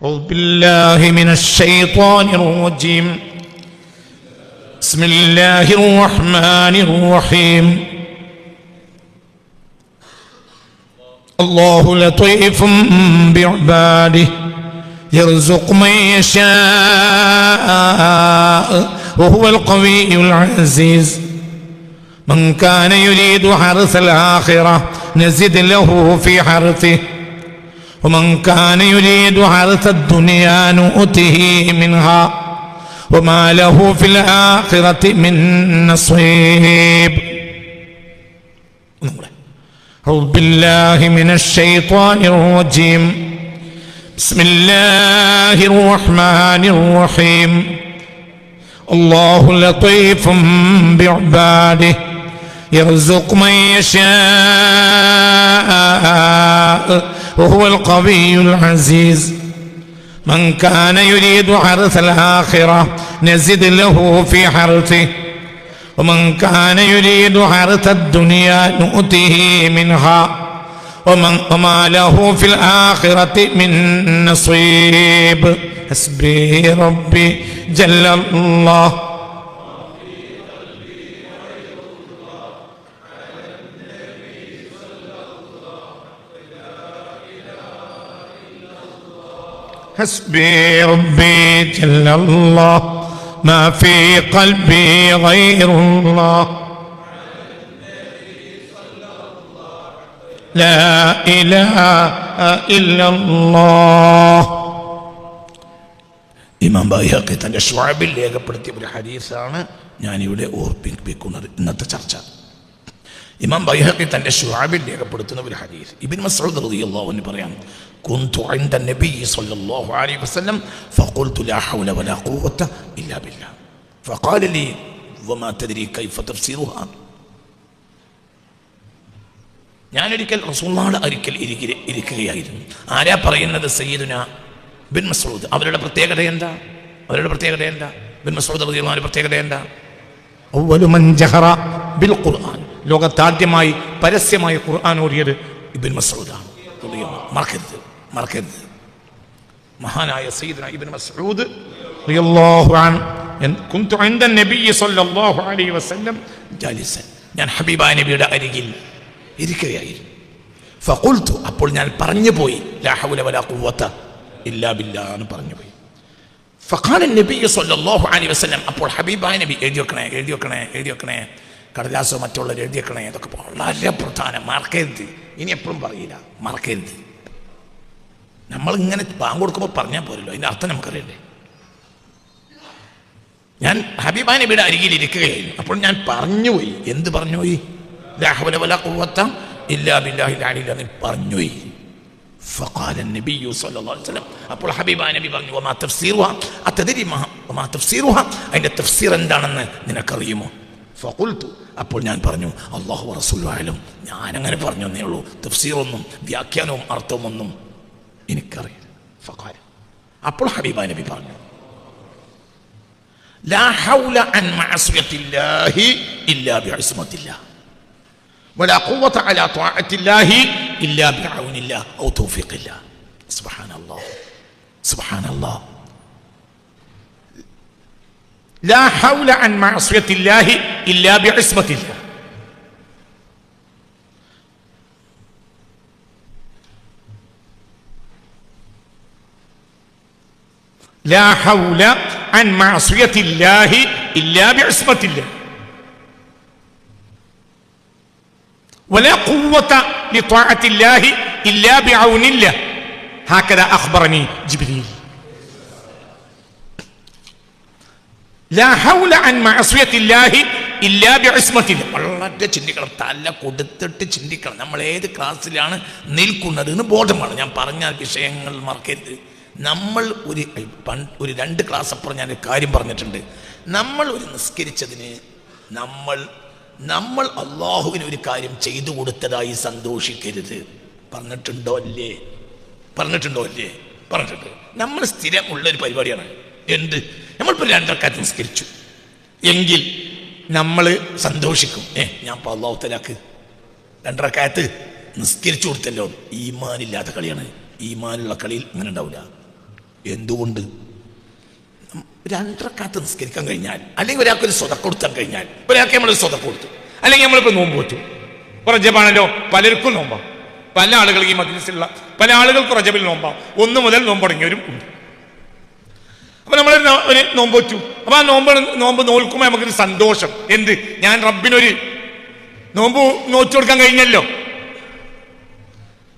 أعوذ بالله من الشيطان الرجيم. بسم الله الرحمن الرحيم. الله لطيف بعباده يرزق من يشاء وهو القوي العزيز. من كان يريد حرث الآخرة نزد له في حرثه ومن كان يريد حرث الدنيا نؤته منها وما له في الآخرة من نصيب. أعوذ بالله من الشيطان الرجيم. بسم الله الرحمن الرحيم. الله لطيف بعباده يرزق من يشاء وهو القوي العزيز. من كان يريد حرث الآخرة نزد له في حرثه ومن كان يريد حرث الدنيا نؤته منها وما له في الآخرة من نصيب. حسبي ربي جل الله. حسبي ربي جل الله ما في قلبي غير الله لا إله إلا الله. ഇമാം ബൈഹഖി തൻ്റെ ശുഅബിൽ രേഖപ്പെടുത്തിയ ഒരു ഹദീസാണ് ഞാനിവിടെ ഓർപ്പിക്കുന്നത് ഇന്നത്തെ ചർച്ച. ഇമാം ബൈഹഖി തൻ്റെ ശുഅബിൽ രേഖപ്പെടുത്തുന്ന ഒരു ഹദീസ്. ഇബ്നു മസ്ഊദ് റളിയല്ലാഹു അൻഹു പറയാം, കുന്തു ഇൻദ നബി സ്വല്ലല്ലാഹു അലൈഹി വസല്ലം ഫഖുൽതു ലാ ഹൗല വലാ ഖുവത ഇല്ലാ ബില്ലാഹ് ഫഖാല ലി വമാ തദ്രി കൈഫ തഫ്സീറുഹാ. ഞാനൊരിക്കൽ റസൂലുള്ളാഹിയുടെ അരികിൽ ഇരിക്കുകയായിരുന്നു. ആരാ പറയുന്നത്? സയ്യിദുന ബിൻ മസ്ഊദ്. അവരുടെ പ്രത്യേകത എന്താ? ബിൻ മസ്ഊദ് റളിയല്ലാഹു അൻഹു പ്രത്യേകത എന്താ? അവ്വലു മൻ ജഹറ ബിൽ ഖുർആൻ. ലോകത്താദ്യമായി പരസ്യമായി ഖുർആൻ ഓതിയത് ഇബ്നു മസ്ഊദാണ്. മറക്കരുത്. മഹാനായ സയ്യിദുന ഇബ്നു മസ്ഊദ് റളിയല്ലാഹു അൻഹു കുന്തു ഇൻദ നബി സ്വല്ലല്ലാഹു അലൈഹി വസല്ലം ജാലിസൻ. ഞാൻ ഹബീബായ നബിയുടെ അരികിൽ ഇരിക്കുകയായിരുന്നു. ഫഖുൽതു, അപ്പോൾ ഞാൻ പറഞ്ഞു പോയി, ലാ ഹൗല വലാ ഖുവത ഇല്ലാ ബില്ലാഹ് എന്ന് പറഞ്ഞു പോയി. ഫഖാല നബി സ്വല്ലല്ലാഹു അലൈഹി വസല്ലം, അപ്പോൾ ഹബീബായ നബി എഴുതി വെക്കണേ കടലാസോ മറ്റുള്ള എഴുതി വെക്കണേ. അതൊക്കെ വളരെ പ്രധാനം. മറക്കരുത്. ഇനി എപ്പോഴും പറയില്ല, മറക്കരുത്. നമ്മളിങ്ങനെ പാമ്പ് കൊടുക്കുമ്പോൾ പറഞ്ഞാൽ പോരല്ലോ, അതിൻ്റെ അർത്ഥം നമുക്കറിയണ്ടേ. ഞാൻ ഹബീബായ നബിയുടെ അരികിൽ ഇരിക്കുകയായിരുന്നു. അപ്പോൾ ഞാൻ പറഞ്ഞുപോയി. എന്ത് പറഞ്ഞുപോയി? ലാ ഹൗല വലാ ഖുവത ഇല്ലാ ബില്ലാഹിൽ അലിയിൽ എന്ന് പറഞ്ഞുപോയി. ഫഖാല നബിയ്യു സ്വല്ലല്ലാഹു അലൈഹി വസല്ലം, അപ്പോൾ ഹബീബായ നബി പറഞ്ഞു, വമാ തഫ്സീറുഹാ അതദരി വമാ തഫ്സീറുഹാ, അതിൻ്റെ തഫ്സീർ എന്താണെന്ന് നിനക്കറിയുമോ? ഫഖുൽതു, അപ്പോൾ ഞാൻ പറഞ്ഞു, അല്ലാഹു വറസൂലുഹു അഅലം. ഞാനങ്ങനെ പറഞ്ഞു എന്നേ ഉള്ളൂ. തഫ്സീറൊന്നും വ്യാഖ്യാനവും അർത്ഥമൊന്നും എനിക്കറിയില്ല. ഫഖാല, അപ്പോൾ ഹബീബായ നബി പറഞ്ഞു, ലാ ഹൗല അൻ മഅസിയത്തില്ലാഹി ഇല്ലാ ബിഇസ്മത്തില്ലാഹ് വലാ ഖുവത അലാ ത്വാഅത്തില്ലാഹി ഇല്ലാ ബിഔനില്ലാഹ് ഔ തൗഫീഖില്ലാഹ്. സുബ്ഹാനല്ലാഹ്. لا حول عن معصية الله إلا بعصمة الله. لا حول عن معصية الله إلا بعصمة الله ولا قوة لطاعة الله إلا بعون الله. هكذا أخبرني جبريل. ലാ ഹൗല അൻ മഅസിയത്തില്ലാഹി ഇല്ലാ ബിഇസ്മത്തില്ലാഹ്. വളരെ ചിന്തിക്കണം, തല കൊടുത്തിട്ട് ചിന്തിക്കണം. നമ്മൾ ഏത് ക്ലാസ്സിലാണ് നിൽക്കുന്നത് എന്ന് ബോധമാണ്. ഞാൻ പറഞ്ഞ വിഷയങ്ങൾ മറക്കരുത്. നമ്മൾ ഒരു 2 ക്ലാസ് അപ്പുറം ഞാൻ ഒരു കാര്യം പറഞ്ഞിട്ടുണ്ട്. നമ്മൾ ഒരു നിസ്കരിച്ചതിന് നമ്മൾ അള്ളാഹുവിന് ഒരു കാര്യം ചെയ്തു കൊടുത്തതായി സന്തോഷിക്കരുത്. പറഞ്ഞിട്ടുണ്ടോ അല്ലേ? പറഞ്ഞിട്ടുണ്ട്. നമ്മൾ സ്ഥിരമുള്ളൊരു പരിപാടിയാണ്. എന്ത്? നമ്മളിപ്പോൾ 2 റക്അത്ത് നിസ്കരിച്ചു എങ്കിൽ നമ്മൾ സന്തോഷിക്കും. ഞാൻ ഇപ്പോൾ അല്ലാഹു തആലക്ക് 2 റക്അത്ത് നിസ്കരിച്ചു കൊടുത്തല്ലോ. ഈമാനില്ലാത്ത കളിയാണ്. ഈമാനുള്ള കളിയിൽ അങ്ങനെ ഉണ്ടാവില്ല. എന്തുകൊണ്ട്? 2 റക്അത്ത് നിസ്കരിക്കാൻ കഴിഞ്ഞാൽ, അല്ലെങ്കിൽ ഒരാൾക്കൊരു സ്വതക്ക കൊടുക്കാൻ കഴിഞ്ഞാൽ, ഒരാൾക്ക് നമ്മളൊരു സ്വതക്ക കൊടുത്തു, അല്ലെങ്കിൽ നമ്മളിപ്പോൾ നോമ്പ് വെച്ചു. റജബാണല്ലോ, പലർക്കും നോമ്പാം. പല ആളുകൾ ഈ മജ്‌ലിസിലുള്ള പല ആളുകൾക്ക് റജബിൽ നോമ്പാം. 1 മുതൽ നോമ്പ് തുടങ്ങിയവരും ഉണ്ട്. അപ്പൊ നമ്മൾ ഒരു നോമ്പ് വെച്ചു. അപ്പൊ ആ നോമ്പ് നോൽക്കുമ്പോൾ നമുക്കൊരു സന്തോഷം. എന്ത്? ഞാൻ റബ്ബിനൊരു നോമ്പ് നോച്ചു കൊടുക്കാൻ കഴിഞ്ഞല്ലോ.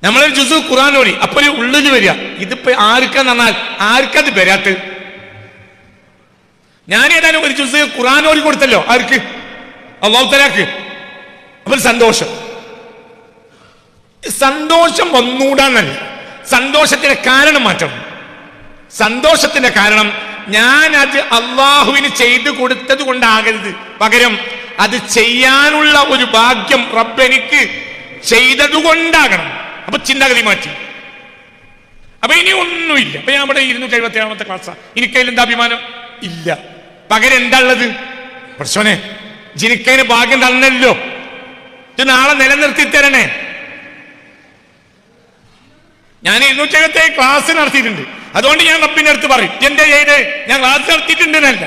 നമ്മളൊരു ജുസ് ഖുർആൻ ഓതി, അപ്പൊ ഒരു ഉള്ളിൽ വരിക, ഇതിപ്പോ ആർക്കാന്ന് പറഞ്ഞാൽ ആർക്കത് വരാത്ത? ഞാൻ ഏതായാലും ഒരു ജുസ് ഖുർആൻ ഓതി കൊടുത്തല്ലോ. ആർക്ക്? അല്ലാഹു തആലക്ക്. അപ്പൊ സന്തോഷം വന്നൂടാന്നല്ല, സന്തോഷത്തിന്റെ കാരണം മാറ്റണം. സന്തോഷത്തിന്റെ കാരണം ഞാൻ അത് അള്ളാഹുവിന് ചെയ്തു കൊടുത്തത് കൊണ്ടാകരുത്, പകരം അത് ചെയ്യാനുള്ള ഒരു ഭാഗ്യം റബ്ബെനിക്ക് ചെയ്തത് കൊണ്ടാകണം. അപ്പൊ ചിന്താഗതി മാറ്റി. അപ്പൊ ഇനി ഒന്നുമില്ല. അപ്പൊ ഞാൻ ഇവിടെ 277 ക്ലാസ്സാ, എനിക്കതിലെന്താ അഭിമാനം? ഇല്ല. പകരം എന്താ ഉള്ളത്? പ്രശ്നേ, ജിനിക്കതിന് ഭാഗ്യം തന്നല്ലോ, ഇത് നാളെ നിലനിർത്തി തരണേ. ഞാൻ 277 ക്ലാസ് നടത്തിയിട്ടുണ്ട്. അതുകൊണ്ട് ഞാൻ റബ്ബിന്റെ അടുത്ത് പറയും, എന്റെ ചെയ്ത് ഞാൻ ക്ലാസ് നടത്തിയിട്ടുണ്ട് എന്നല്ല.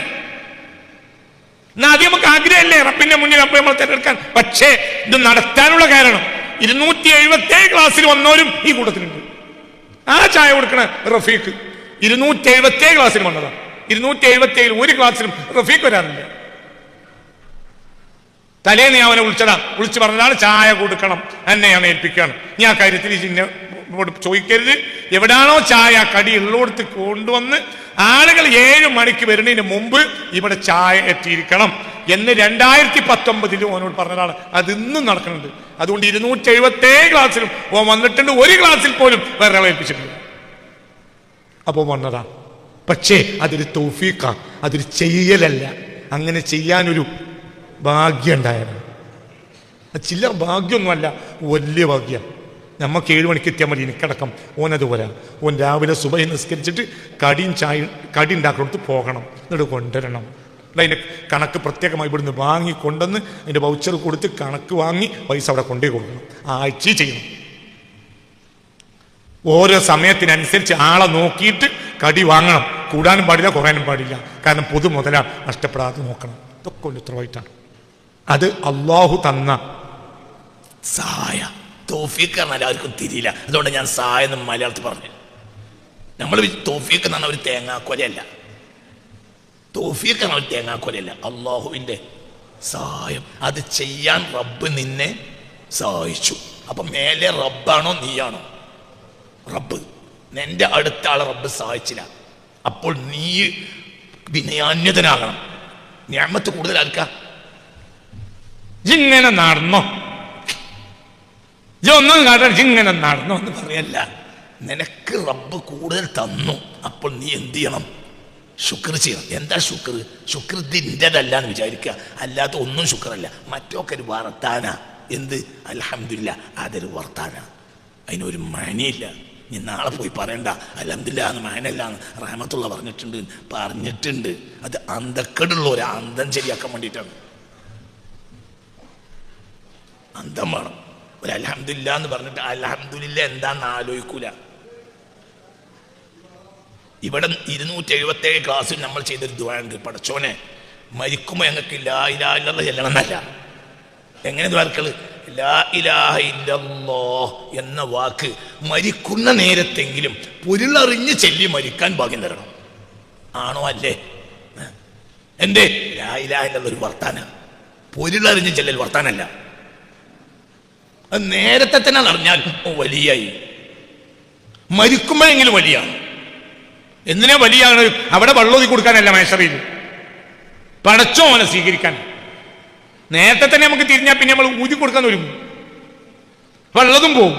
എന്നാ ആദ്യം നമുക്ക് ആഗ്രഹമല്ലേ റബ്ബിന്റെ മുന്നിൽ റബ്ബ് നമ്മൾ തിരഞ്ഞെടുക്കാൻ. പക്ഷേ ഇത് നടത്താനുള്ള കാരണം 277 ക്ലാസ്സിൽ വന്നവരും ഈ കൂട്ടത്തിലുണ്ട്. ആ ചായ കൊടുക്കണ റഫീഖ് 277 ക്ലാസ്സിൽ വന്നതാണ്. 277 ഒരു ക്ലാസ്സിലും റഫീഖ് വരാറില്ല. തലേന്ന് ഞാൻ അവനെ വിളിച്ചു പറഞ്ഞതാണ് ചായ കൊടുക്കണം, എന്നെ ഞാൻ ഏൽപ്പിക്കുകയാണ്. നീ ആ കാര്യത്തിൽ ചോദിക്കരുത്. എവിടാണോ ചായ കടി ഉള്ളോടത്ത് കൊണ്ടുവന്ന് ആളുകൾ 7 മണിക്ക് വരുന്നതിന് മുമ്പ് ഇവിടെ ചായ എത്തിയിരിക്കണം എന്ന് 2019 ഓനോട് പറഞ്ഞതാണ്. അത് ഇന്നും നടക്കുന്നുണ്ട്. അതുകൊണ്ട് 277 ക്ലാസ്സിലും ഓൻ വന്നിട്ടുണ്ട്. ഒരു ക്ലാസ്സിൽ പോലും വേറെ ആളെ ഏൽപ്പിച്ചിട്ടില്ല. അപ്പോ വന്നതാ. പക്ഷേ അതൊരു തൗഫീഖാണ്, അതൊരു ചെയ്യലല്ല. അങ്ങനെ ചെയ്യാനൊരു ഭാഗ്യം ഉണ്ടായത്. ചില ഭാഗ്യമൊന്നുമല്ല, വലിയ ഭാഗ്യം. നമുക്ക് 7 മണിക്ക് എത്തിയാൽ മതി. എനിക്കടക്കം ഓനതുപോലെ. ഓൻ രാവിലെ സുബഹി നിസ്കരിച്ചിട്ട് കടി ഉണ്ടാക്കിയെടുത്ത് പോകണം, എന്നിട്ട് കൊണ്ടുവരണം. അതിൻ്റെ കണക്ക് പ്രത്യേകമായി ഇവിടുന്ന് വാങ്ങി കൊണ്ടുവന്ന് അതിൻ്റെ വൗച്ചർ കൊടുത്ത് കണക്ക് വാങ്ങി പൈസ അവിടെ കൊണ്ടേ കൊടുക്കണം. ആഴ്ച ചെയ്യണം. ഓരോ സമയത്തിനനുസരിച്ച് ആളെ നോക്കിയിട്ട് കടി വാങ്ങണം. കൂടാനും പാടില്ല, കുറയാനും പാടില്ല. കാരണം പൊതു മുതല നഷ്ടപ്പെടാതെ നോക്കണം. ഇതൊക്കെ ഒരു ഉത്തരവാദിത്തമാണ്. അത് അള്ളാഹു തന്ന സഹായ തൗഫീഖ് പറഞ്ഞാൽ എല്ലാവർക്കും തിരിയില്ല. അതുകൊണ്ട് ഞാൻ സഹായ എന്ന് മലയാളത്തിൽ പറഞ്ഞു. നമ്മൾ തൗഫീഖ് എന്ന് പറഞ്ഞാൽ ഒരു തേങ്ങാക്കൊലയല്ല. തൗഫീഖ് എന്ന് പറഞ്ഞാൽ ഒരു തേങ്ങാക്കൊലയല്ല. അള്ളാഹുവിൻ്റെ സഹായം. അത് ചെയ്യാൻ റബ്ബ് നിന്നെ സഹായിച്ചു. അപ്പൊ മേലെ റബ്ബാണോ നീയാണോ? റബ്ബ്. നിന്റെ അടുത്ത ആളെ റബ്ബ് സഹായിച്ചില്ല. അപ്പോൾ നീ വിനയാന്യതനാകണം. നിഅമത്ത് കൂടുതൽ ആർക്കാ? ഇങ്ങനെ നടന്നോ, ഒന്നും കാട്ടാൻ ഇങ്ങനെ നടന്നോ എന്ന് പറയല്ല. നിനക്ക് റബ്ബ് കൂടുതൽ തന്നു. അപ്പോൾ നീ എന്ത് ചെയ്യണം? ശുക്ർ ചെയ്യണം. എന്താ ശുക്ർ? ശുക്ർ ഇതിൻ്റെതല്ല എന്ന് വിചാരിക്കുക. അല്ലാത്ത ഒന്നും ശുക്രല്ല. മറ്റൊക്കെ ഒരു വർത്താന. എന്ത്? അൽഹംദുലില്ലാ, അതൊരു വർത്താന. അതിനൊരു മാനിയില്ല. നീ നാളെ പോയി പറയണ്ട അൽഹംദുലില്ലാ എന്ന് മാനല്ലാന്ന് റഹ്മത്തുള്ള പറഞ്ഞിട്ടുണ്ട്. അത് അന്തക്കെടുള്ള ഒരു അന്തം ശരിയാക്കാൻ വേണ്ടിയിട്ടാണ്. അന്തം വേണം. ഒരു അൽഹംദുലില്ലാ എന്ന് പറഞ്ഞിട്ട് അൽഹംദുലില്ലാ എന്താന്ന് ആലോചിക്കൂല. ഇവിടെ 277 ക്ലാസ്സിൽ നമ്മൾ ചെയ്തൊരു ദുആ ഉണ്ട്. പടച്ചോനെ, മരിക്കുമ്പോൾ ഞങ്ങൾക്ക് ലാ ഇലാഹ ഇല്ലല്ലാഹ് ചെല്ലണം എന്നല്ല. എങ്ങനെ ദ്വാരക്കള്? ലാ ഇലാഹ ഇല്ലല്ലാഹ് എന്ന വാക്ക് മരിക്കുന്ന നേരത്തെങ്കിലും പൊരുളറിഞ്ഞ് ചൊല്ലി മരിക്കാൻ ഭാഗ്യം തരണം. ആണോ? അല്ലേ? എന്തേ? ലാ ഇലാഹ ഇല്ലല്ലാഹ് ഒരു വർത്താന. പൊരുളറിഞ്ഞ് ചെല്ലൽ വർത്താനല്ല. അത് നേരത്തെ തന്നെ അറിഞ്ഞാൽ വലിയായി. മരിക്കുമ്പോഴെങ്കിലും വലിയാണ്. എന്തിനാ വലിയാണ്? അവിടെ വെള്ളമൊതി കൊടുക്കാനല്ല, മേശറിയിൽ പടച്ചോ അവനെ സ്വീകരിക്കാൻ. നേരത്തെ തന്നെ നമുക്ക് തിരിഞ്ഞാൽ പിന്നെ നമ്മൾ ഊതി കൊടുക്കാൻ ഒരുങ്ങും, വെള്ളതും പോകും.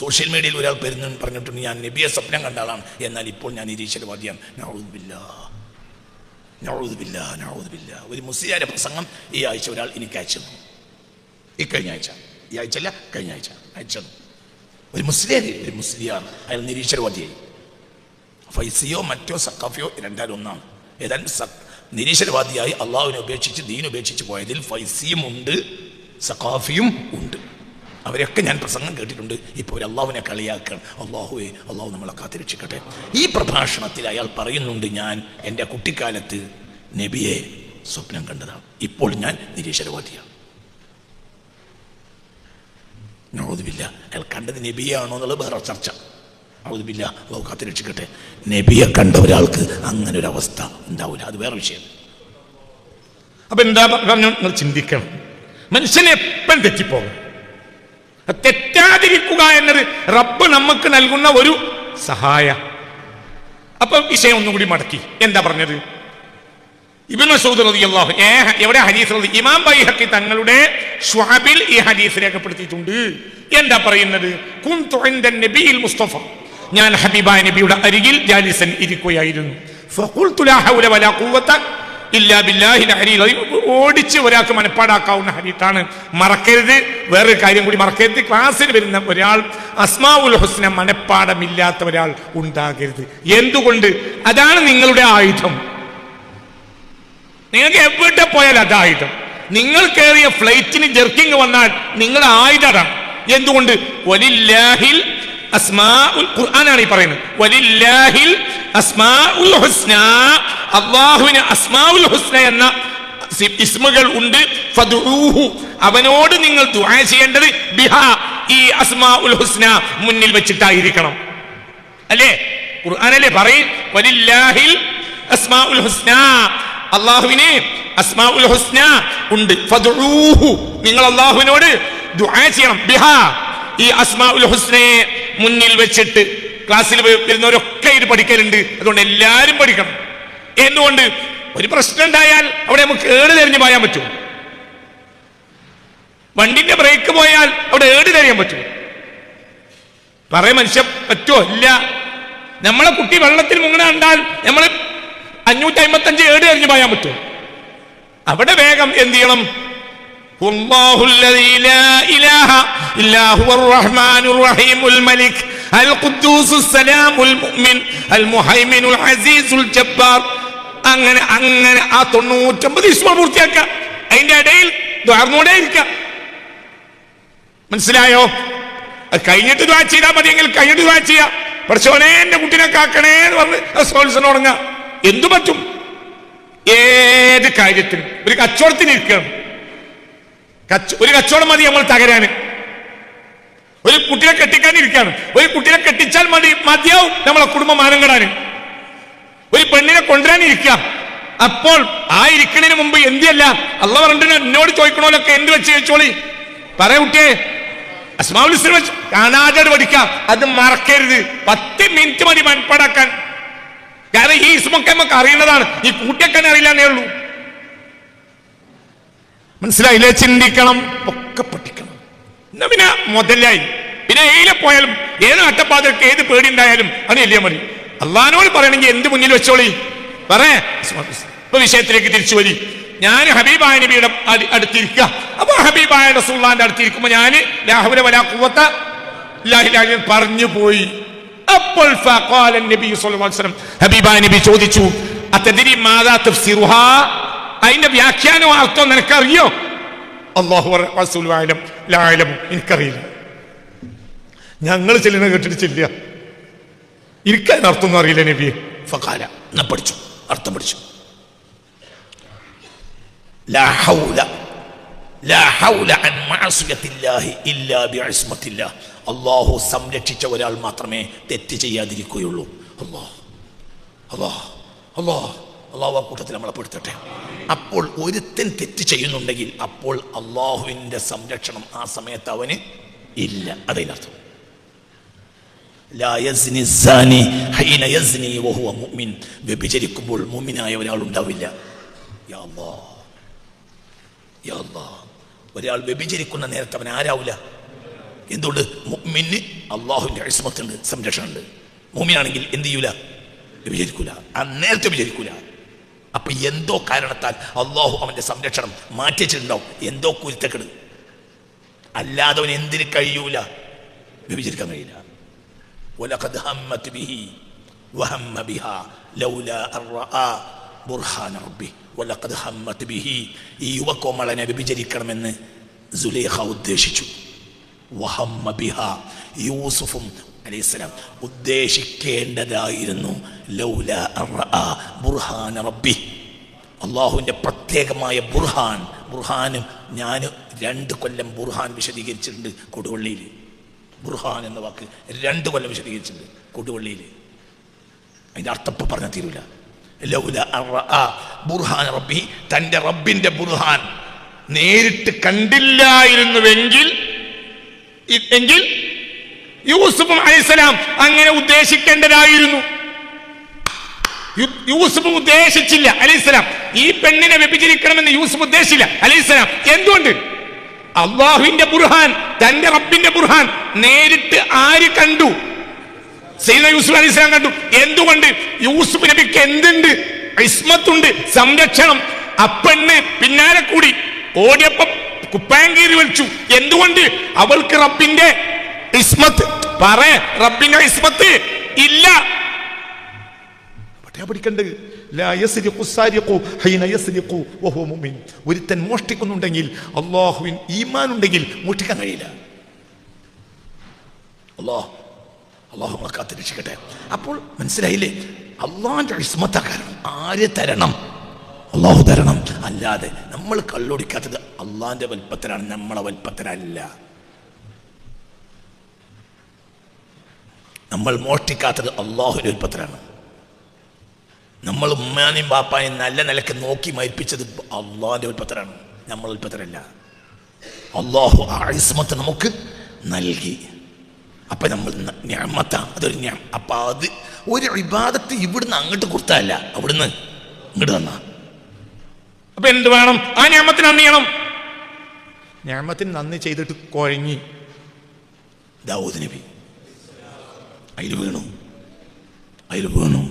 സോഷ്യൽ മീഡിയയിൽ ഒരാൾ പറഞ്ഞിട്ടുണ്ട്, ഞാൻ നബിയെ സ്വപ്നം കണ്ട ആളാണ്, എന്നാൽ ഇപ്പോൾ ഞാൻ നിരീശ്വരവാദിയാണ്. ഒരു മുസ്ലിയാരെ പ്രസംഗം ഈ ആഴ്ച ഒരാൾ എനിക്ക് അയച്ചു തന്നു. ഈ കഴിഞ്ഞ ആഴ്ച, ഈ ആഴ്ചയല്ല കഴിഞ്ഞ ആഴ്ച അയച്ചു തന്നു. ഒരു മുസ്ലിയാർ, അയാൾ നിരീശ്വരവാദിയായി. ഫൈസിയോ മറ്റോ സഖാഫിയോ രണ്ടാലും ഒന്നാണ്. ഏതായാലും നിരീശ്വരവാദിയായി അള്ളാഹുവിനെ ഉപേക്ഷിച്ച് ദീൻ ഉപേക്ഷിച്ച് പോയതിൽ ഫൈസിയും ഉണ്ട്, സഖാഫിയും ഉണ്ട്. അവരൊക്കെ ഞാൻ പ്രസംഗം കേട്ടിട്ടുണ്ട്. ഇപ്പോൾ ഒരു അള്ളാഹുവിനെ കളിയാക്കണം. അള്ളാഹുവേ, അള്ളാഹു നമ്മളെ കാത്തിരക്ഷിക്കട്ടെ. ഈ പ്രഭാഷണത്തിൽ അയാൾ പറയുന്നുണ്ട്, ഞാൻ എൻ്റെ കുട്ടിക്കാലത്ത് നബിയെ സ്വപ്നം കണ്ടതാണ്, ഇപ്പോൾ ഞാൻ നിരീശ്വരവാദിയാണ്. നഊദുബില്ലാ, അയാൾ കണ്ടത് നബിയാണോ എന്നുള്ളത് വേറെ ചർച്ച. നഊദുബില്ലാ, അള്ളാഹു കാത്തിരക്ഷിക്കട്ടെ. നബിയെ കണ്ട ഒരാൾക്ക് അങ്ങനെ ഒരു അവസ്ഥ ഉണ്ടാവില്ല, അത് വേറെ വിഷയം. അപ്പൊ എന്താ പറഞ്ഞു? നിങ്ങൾ ചിന്തിക്കണം. മനുഷ്യനെ എപ്പം തെറ്റിപ്പോകും. തെറ്റാതിരിക്കുക എന്നത് റബ്ബ് നമുക്ക് നൽകുന്ന ഒരു സഹായ. അപ്പൊ വിഷയം ഒന്നുകൂടി മടക്കി. എന്താ പറഞ്ഞത്? ഇബ്നു മസ്ഊദ് റളിയല്ലാഹു എവിടെ ഹദീസ്? ഇമാം ബൈഹഖി തങ്ങളുടെ ശുഅബിൽ ഈ ഹദീസ് രേഖപ്പെടുത്തിയിട്ടുണ്ട്. എന്താ പറയുന്നത്? കുൻതു ഇൻദൻ നബിയിൽ മുസ്തഫ, ഞാൻ ഹബീബായ നബിയുടെ അരികിൽ ജാലിസൻ ഇരിക്കുകയായിരുന്നു. ഫഖുൽതു ലാ ഹൗല വലാ ഖുവത ഇല്ലാ ബില്ലാഹിൽ അലിയിൽ അദീം. ഓടിച്ച് ഒരാൾക്ക് മനപ്പാടാക്കാവുന്ന ഹദീസാണ്. മറക്കരുത്, വേറൊരു കാര്യം കൂടി മറക്കരുത്. ക്ലാസ്സിൽ വരുന്ന ഒരാൾ അസ്മാഉൽ ഹുസ്ന മനപ്പാടമില്ലാത്ത ഒരാൾ ഉണ്ടാകരുത്. എന്തുകൊണ്ട്? അതാണ് നിങ്ങളുടെ ആയുധം. നിങ്ങൾക്ക് എവിടെ പോയാൽ അതായുധം. നിങ്ങൾ കയറിയ ഫ്ലൈറ്റിന് ജെർക്കിങ് വന്നാൽ നിങ്ങളുടെ ആയുധം. എന്തുകൊണ്ട്? വലില്ലാഹിൽ അസ്മാഉൽ, ഖുർആനാണ് ഈ പറയുന്നത്, വലില്ലാഹിൽ അസ്മാഉൽ ഹുസ്ന, അല്ലാഹുവിന് അസ്മാഉൽ ഹുസ്ന എന്ന ഇസ്മുകൾ ഉണ്ട്. ഫദ്ഉഹു, അവനോട് നിങ്ങൾ ദുആ ചെയ്യേണ്ടത് ബിഹാ, ഈ അസ്മാഉൽ ഹുസ്ന മുന്നിൽ വെച്ചിട്ടായിരിക്കണം. അല്ലേ? ഖുർആനല്ലേ പറയും വലില്ലാഹിൽ അസ്മാഉൽ ഹുസ്ന, അല്ലാഹുവിന് അസ്മാഉൽ ഹുസ്ന ഉണ്ട്. ഫദ്ഉഹു, നിങ്ങൾ അല്ലാഹുവിനോട് ദുആ ചെയ്യണം. ബിഹാ, ഈ അസ്മാഉൽ ഹുസ്നയെ മുന്നിൽ വെച്ചിട്ട്. ക്ലാസ്സിൽ വരുന്നവരൊക്കെ ഇത് പഠിക്കലുണ്ട്, അതുകൊണ്ട് എല്ലാവരും പഠിക്കണം. എന്തുകൊണ്ട്? ഒരു പ്രശ്നം ഉണ്ടായാൽ അവിടെ നമുക്ക് ഏട് തെരഞ്ഞു പോയാൻ പറ്റും. വണ്ടിന്റെ ബ്രേക്ക് പോയാൽ അവിടെ ഏട് തെരയാൻ പറ്റും. പറയാൻ മനുഷ്യൻ പറ്റുമോ? ഇല്ല. നമ്മളെ കുട്ടി വെള്ളത്തിൽ മുങ്ങണ കണ്ടാൽ നമ്മൾ 555 ഏട് തെരഞ്ഞു പോയാൻ പറ്റും. അവിടെ വേഗം എന്ത് ചെയ്യണം? അല്ലാഹുല്ലദീ ലാ ഇലാഹ ഇല്ലാ ഹുവർ റഹ്മാനുർ റഹീമുൽ മലിക് അൽ ഖുദ്ദൂസുസ് സലാമുൽ മുഅ്മിൻ അൽ മുഹൈമിനുൽ അസീസുൽ ജബ്ബാർ. അങ്ങനെ അങ്ങനെ ആ 99 ഇസ്മ പൂർത്തിയാക്കുക. അതിന്റെ ഇടയിൽ ദ്വാർന്നോടെ ഇരിക്കുക. മനസ്സിലായോ? കഴിഞ്ഞിട്ട് ദ്വാ ചെയ്താൽ മതിയെങ്കിൽ കഴിഞ്ഞിട്ട് ദ്വാ ചെയ്യാം. പഠിച്ചോനെ എന്റെ കുട്ടിനെ കാക്കണേ എന്ന് പറഞ്ഞ് തുടങ്ങുക. എന്തു പറ്റും? ഏത് കാര്യത്തിനും. ഒരു കച്ചവടത്തിന് ഇരിക്കണം, ഒരു കച്ചവടം മതി നമ്മൾ തകരാന്. ഒരു കുട്ടിയെ കെട്ടിക്കാൻ ഇരിക്കുകയാണ്, ഒരു കുട്ടിയെ കെട്ടിച്ചാൽ മതിയാവും നമ്മളെ കുടുംബം മാനം കെടാന്. ഒരു പെണ്ണിനെ കൊണ്ടുവരാനിരിക്കുക, അപ്പോൾ ആ ഇരിക്കണതിന് മുമ്പ് എന്തിയല്ല അള്ളാഹ് പറഞ്ഞിട്ട് എന്നോട് ചോദിക്കണോലൊക്കെ എന്ത് വെച്ച് ചോദിച്ചോളി. പറയാ കുട്ടിയെ അസ്മാഉൽ ഹുസ്ന വെച്ച് കാണാതെ പഠിക്കാം. അത് മറക്കരുത്. 10 മിനിറ്റ് മതി മനപ്പാടാക്കാൻ. കാരണം ഈ ഇസ്മൊക്കെ നമുക്ക് അറിയുന്നതാണ്, ഈ കൂട്ടിയൊക്കെ അറിയില്ലാന്നേ ഉള്ളൂ. മനസ്സിലായില്ലേ? ചിന്തിക്കണം, ഒക്കെ പഠിക്കണം. എന്നാ പിന്നെ മുതലായി. പിന്നെ ഏതിലെ പോയാലും ഏത് അട്ടപ്പാതർക്ക് ഏത് പേടി ഉണ്ടായാലും അത് എല്ലിയാ മതി. അള്ളാഹിനോട് പറയണമെങ്കിൽ എന്ത് മുന്നിൽ വെച്ചോളി. പറയാ ഇപ്പൊ വിഷയത്തിലേക്ക് തിരിച്ചു വരി. ഞാൻ ഹബീബായ നബിയുടെ അടുത്തിരിക്കുക. അപ്പൊ ഹബീബായ റസൂലുള്ളാഹിന്റെ അടുത്തിരിക്കുമ്പോ ഞാൻ ലാ ഹൗല വലാ ഖുവത ഇല്ലാ ബില്ലാഹി പറഞ്ഞു പോയി. അപ്പോൾ ഫഖാല നബി സ്വല്ലല്ലാഹു അലൈഹി വസല്ലം, ഹബീബായ നബി ചോദിച്ചു, അതദ്രി മാദാ തഫ്സിറുഹാ, അതിന്റെ വ്യാഖ്യാനവും അർത്ഥം നിനക്കറിയോ? അല്ലാഹു റസൂലു അഅലം ലാ അഅലമു, എനിക്കറിയില്ല. ഞങ്ങൾ ചെല്ലുന്ന കേട്ടിട്ട് ചെല്ലുക, എനിക്കതിന് അർത്ഥമൊന്നും അറിയില്ല നബിയെ. ഫഖാല, ഞാൻ പഠിച്ചു, അർത്ഥം പഠിച്ചു. ലാ ഹൗല ലാ ഹൗല അൻ മഅസിയത്തില്ലാഹി ഇല്ലാ ബിഇസ്മത്തില്ലാഹ്. അല്ലാഹു സംരക്ഷിച്ച ഒരാൾ മാത്രമേ തെറ്റ് ചെയ്യാതിരിക്കുകയുള്ളൂ. അല്ലാഹ് അല്ലാഹ് അല്ലാഹ് അല്ലാഹു ആ കൂട്ടത്തിൽ നമ്മളെ പെടുത്തട്ടെ. അപ്പോൾ ഒരുത്തൻ തെറ്റ് ചെയ്യുന്നുണ്ടെങ്കിൽ അപ്പോൾ അള്ളാഹുവിൻ്റെ സംരക്ഷണം ആ സമയത്ത് അവന് ഇല്ല. അതിനർത്ഥം വ്യഭിചരിക്കുമ്പോൾ മുഅ്മിനായ ഒരാൾ ഉണ്ടാവില്ല. യാ അല്ലാഹ് യാ അല്ലാഹ്, ഒരാൾ വ്യഭിചരിക്കുന്ന നേരത്തെ അവൻ ആരാവില്ല. എന്തുകൊണ്ട്? മുഅ്മിന് അള്ളാഹുവിൻ്റെ ഇസ്മത്തുണ്ട്, സംരക്ഷണമുണ്ട്. മുഅ്മിനാണെങ്കിൽ എന്ത് ചെയ്യൂല? വ്യഭിചരിക്കൂല, അന്നേരത്തെ വ്യഭിചരിക്കൂല. അപ്പൊ എന്തോ കാരണത്താൽ അള്ളാഹു അവന്റെ സംരക്ഷണം മാറ്റിച്ചിട്ടുണ്ടാവും, എന്തോ കുരുത്തക്കെട്. അല്ലാതെ അവൻ എന്തിന് കഴിയൂല? വ്യഭിചരിക്കാൻ കഴിയില്ല. വലഖദ് ഹമ്മത് ബിഹി വഹമ്മ ബിഹാ ലൗലാ അൻ റആ ബുർഹാന റബ്ബി. വലഖദ് ഹമ്മത് ബിഹി, ഈ യുവകോമളനെ വ്യഭിചരിക്കണമെന്ന് സുലൈഖ ഉദ്ദേശിച്ചു. വഹമ്മ ബിഹാ, യൂസുഫും അലൈഹിസ്സലാം ഉദ്ദേശിക്കേണ്ടതായിരുന്നു ലൗലാ അർആ ബുർഹാന റബ്ബി, അള്ളാഹുവിൻ്റെ പ്രത്യേകമായ ബുർഹാനും ഞാൻ 2 കൊല്ലം ബുർഹാൻ വിശദീകരിച്ചിട്ടുണ്ട് കൊടുവള്ളിയിൽ. ബുർഹാൻ എന്ന വാക്ക് 2 കൊല്ലം വിശദീകരിച്ചിട്ടുണ്ട് കൊടുവള്ളിയിൽ. അതിൻ്റെ അർത്ഥം ഇപ്പം പറഞ്ഞാൽ തീരൂല. ലൗലാ അർആ ബുർഹാന റബ്ബി, തൻ്റെ റബ്ബിൻ്റെ ബുർഹാൻ നേരിട്ട് കണ്ടില്ലായിരുന്നുവെങ്കിൽ യൂസുഫ് അലൈഹിസ്സലാം അങ്ങനെ ഉദ്ദേശിക്കേണ്ടതായിരുന്നു. യൂസുഫ് ഉദ്ദേശിച്ചില്ല അലൈഹിസ്സലാം. ഈ പെണ്ണിനെ വ്യഭിചരിക്കണമെന്ന് യൂസുഫ് ഉദ്ദേശിച്ചില്ല അലൈഹിസ്സലാം. എന്തുകൊണ്ട്? അള്ളാഹുവിന്റെ ബുർഹാൻ, തന്റെ റബ്ബിന്റെ ബുർഹാൻ നേരിട്ട് ആര് കണ്ടു? സയ്യിദ് യൂസുഫ് അലൈഹിസ്സലാം കണ്ടു. എന്തുകൊണ്ട്? യൂസുഫ് നബിക്ക് എന്തുണ്ട്? ഇസ്മത്തുണ്ട്, സംരക്ഷണം. അപ്പെണ്ണ് പിന്നാലെ കൂടി ഓടിയപ്പം കുപ്പാങ്കീരി വലിച്ചു. എന്തുകൊണ്ട്? അവൾക്ക് റബ്ബിന്റെ ഇസ്മത്ത്, റബ്ബിന്റെ ഇസ്മത്ത് ഇല്ല. പഠിക്കണ്ട്. ഒരുത്തൻ മോഷ്ടിക്കുന്നുണ്ടെങ്കിൽ അള്ളാഹുവിൻ ഈമാൻ ഉണ്ടെങ്കിൽ മോഷ്ടിക്കാൻ കഴിയില്ല. അള്ളാഹു കാത്ത് രക്ഷിക്കട്ടെ. അപ്പോൾ മനസ്സിലായില്ലേ? അള്ളാഹിന്റെ ഇസ്മത്താ കാരണം. ആര് തരണം? അള്ളാഹു തരണം. അല്ലാതെ നമ്മൾ കള്ളൊടിക്കാത്തത് അള്ളാഹിന്റെ വൽപ്പത്തിലാണ്, നമ്മളെ വൽപ്പത്തിലല്ല. നമ്മൾ മോഷ്ടിക്കാത്തത് അള്ളാഹുവിന്റെ വൽപ്പത്തിലാണ്. നമ്മൾ ഉമ്മാനെയും ബാപ്പാനെയും നല്ല നിലക്ക് നോക്കി മരിപ്പിച്ചത് അള്ളാഹിന്റെ വൽപ്പത്തിലാണ്, നമ്മൾ വൽപ്പത്തിലല്ല. അള്ളാഹു ആ ഇസ്മത്ത് നമുക്ക് നൽകി. അപ്പൊ നമ്മൾ നിഅമത്താ, അതൊരു നിഅമ. അപ്പൊ അത് ഒരു ഇബാദത്ത് ഇവിടുന്ന് അങ്ങോട്ട് കൊടുത്തതല്ല, അവിടുന്ന് ഇങ്ങോട്ട് തന്ന. അപ്പൊ എന്ത് വേണം? ആ നിഅമത്തിന് നന്ദി ചെയ്യണം. നിഅമത്തിന് നന്ദി ചെയ്തിട്ട് കുഴങ്ങി ദാവൂദ് നബി അതിൽ വീണു.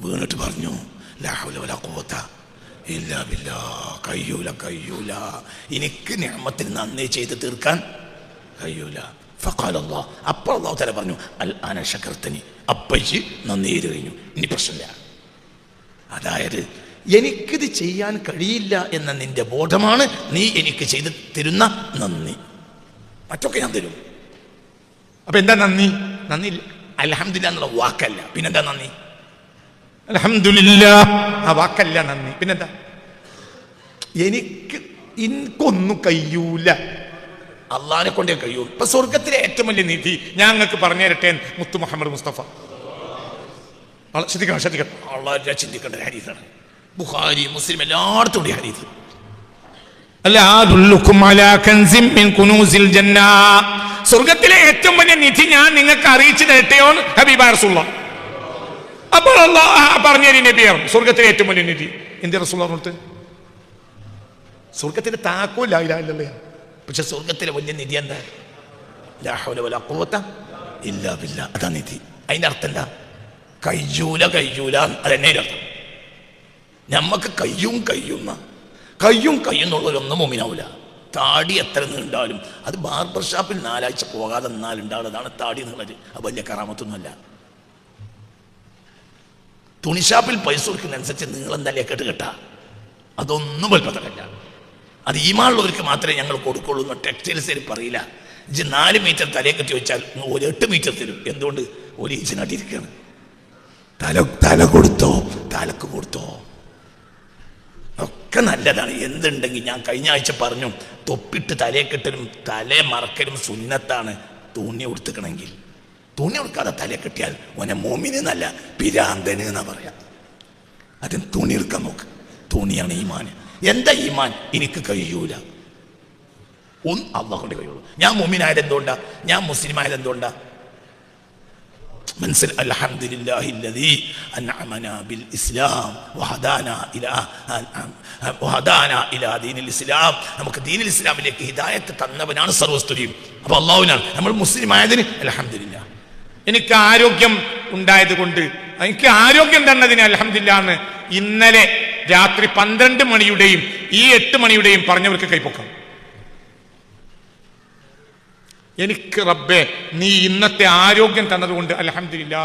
വീണിട്ട് പറഞ്ഞു, ലാ ഹൗല വലാ ഖുവത ഇല്ലാ ബില്ലാഹ്, കഴിയൂല, എനിക്ക് നിഅമത്തിന് നന്ദി ചെയ്ത് തീർക്കാൻ കഴിയൂല. ഫഖാല അല്ലാഹ്, അപ്പോൾ അല്ലാഹു തആല പറഞ്ഞു, അൽ ആന ശകർതനി, അപ്പയ്ക്ക് നന്ദി ചെയ്ത് കഴിഞ്ഞു, ഇനി പ്രശ്നമില്ല. അതായത് എനിക്കിത് ചെയ്യാൻ കഴിയില്ല എന്ന നിന്റെ ബോധമാണ് നീ എനിക്ക് ചെയ്ത് തരുന്ന നന്ദി. മറ്റൊക്കെ ഞാൻ തരും. അപ്പൊ എന്താ നന്ദി? നന്ദി അൽഹംദുലില്ലാഹ് എന്നുള്ള വാക്കല്ല. പിന്നെന്താ നന്ദി? അൽഹംദുലില്ലാഹ് ആ വാക്കല്ല നന്ദി. പിന്നെന്താ? എനിക്കൊന്നും കഴിയൂല, അള്ളാഹിനെ കൊണ്ടേ കഴിയൂ. ഇപ്പൊ സ്വർഗത്തിലെ ഏറ്റവും വലിയ നിധി ഞങ്ങൾക്ക് പറഞ്ഞു തരട്ടെ മുത്തു മുഹമ്മദ് മുസ്തഫ. ശ്രദ്ധിക്കണം, വളരെ ചിന്തിക്കേണ്ട ഒരു ഹദീസാണ്. ബുഖാരി, മുസ്ലിം എല്ലായിടത്തും ഈ ഹദീസ്. സ്വർഗത്തിലെ ഏറ്റവും വലിയ നിധി ഞാൻ നിങ്ങൾക്ക് അറിയിച്ചു തരട്ടെയോന്ന് ഹബീബ റസൂലുള്ളാഹ്. അപ്പോൾ അല്ലാഹ് പറഞ്ഞു നബിയാണ് സ്വർഗത്തിലെ ഏറ്റവും വലിയ നിധി. എന്ത് റസൂലുള്ളാഹ് പറഞ്ഞത്? സ്വർഗത്തിന്റെ താക്കോൽ ലാ ഇലാഹ ഇല്ലല്ലാഹ്. പക്ഷെ സ്വർഗത്തിലെ വലിയ നിധി എന്താ? ലാ ഹൗല വലാ ഖുവത ഇല്ലാ ബില്ലാഹ്. അതാ നിധി. അതിന്റെ അർത്ഥം എന്താ? കഴിയൂല. അതെന്നെ അർത്ഥം. നമ്മക്ക് കയ്യുന്നുള്ളവരൊന്നും മുമിനാവൂല. താടി എത്ര നീണ്ടാലും അത് ബാർബർ ഷാപ്പിൽ 4 ആഴ്ച പോകാതെ നിന്നാലുണ്ടാവുന്നതാണ് താടി എന്നുള്ളത്. അത് വലിയ കറാമത്തൊന്നുമല്ല. തുണിഷാപ്പിൽ പൈസ കൊടുക്കുന്നതനുസരിച്ച് നീളം തലയൊക്കെ കേട്ടാ അതൊന്നും വലുപ്പത്തിലല്ല. അത് ഈമാനുള്ളവർക്ക് മാത്രമേ ഞങ്ങൾ കൊടുക്കുള്ളൂ എന്ന് ടെക്സ്റ്റൈൽസിൽ പറയില്ല. 4 മീറ്റർ തലയെ കെട്ടി വെച്ചാൽ 8 മീറ്റർ തരും. എന്തുകൊണ്ട്? ഒരു ഈച്ചനാട്ടിരിക്കുകയാണ്. തലക്ക് കൊടുത്തോ ഒക്കെ നല്ലതാണ്. എന്തുണ്ടെങ്കിൽ ഞാൻ കഴിഞ്ഞ ആഴ്ച പറഞ്ഞു, തൊപ്പിട്ട് തലയെ കെട്ടലും തലയെ മറക്കലും സുന്നത്താണ്. തുണി കൊടുത്തിക്കണമെങ്കിൽ തുണി കൊടുക്കാതെ തലയെ കെട്ടിയാൽ ഓനെ മോമിന് എന്നല്ല പിരാന്തന് എന്നാ പറയാം. അതിന് തുണി എടുക്കാൻ നോക്ക്. തുണിയാണ് ഈമാൻ. എന്താ ഈമാൻ? എനിക്ക് കഴിയൂല, അള്ളാഹു കൊണ്ട് കഴിയുള്ളൂ. ഞാൻ മോമിനായത് എന്തുകൊണ്ടാ? ഞാൻ മുസ്ലിം ആയത് എന്തുകൊണ്ടാ? മനസ്സിൽ അൽഹംദുലില്ലാഹില്ലദീ അൻഅമനാ ബിൽ ഇസ്ലാം വഹദാനാ ഇലാ ദീനിൽ ഇസ്ലാം. നമുക്ക് ദീനിൽ ഇസ്ലാമിലേക്ക് ഹിദായത്ത് തന്നവനാണ് സർവസ്തുതിയും. അപ്പോൾ അള്ളാഹുവിനാണ്. നമ്മൾ മുസ്ലിം ആയതിന് അൽഹംദുലില്ലാ. എനിക്ക് ആരോഗ്യം ഉണ്ടായത് കൊണ്ട്, എനിക്ക് ആരോഗ്യം തന്നതിന് അൽഹംദുലില്ലാ എന്ന് ഇന്നലെ രാത്രി 12 മണിയുടെയും ഈ 8 മണിയുടെയും പറഞ്ഞവർക്ക് കൈപ്പൊക്കാം. എനിക്ക് റബ്ബേ നീ ഇന്നത്തെ ആരോഗ്യം തന്നതുകൊണ്ട് അൽഹംദുലില്ലാ.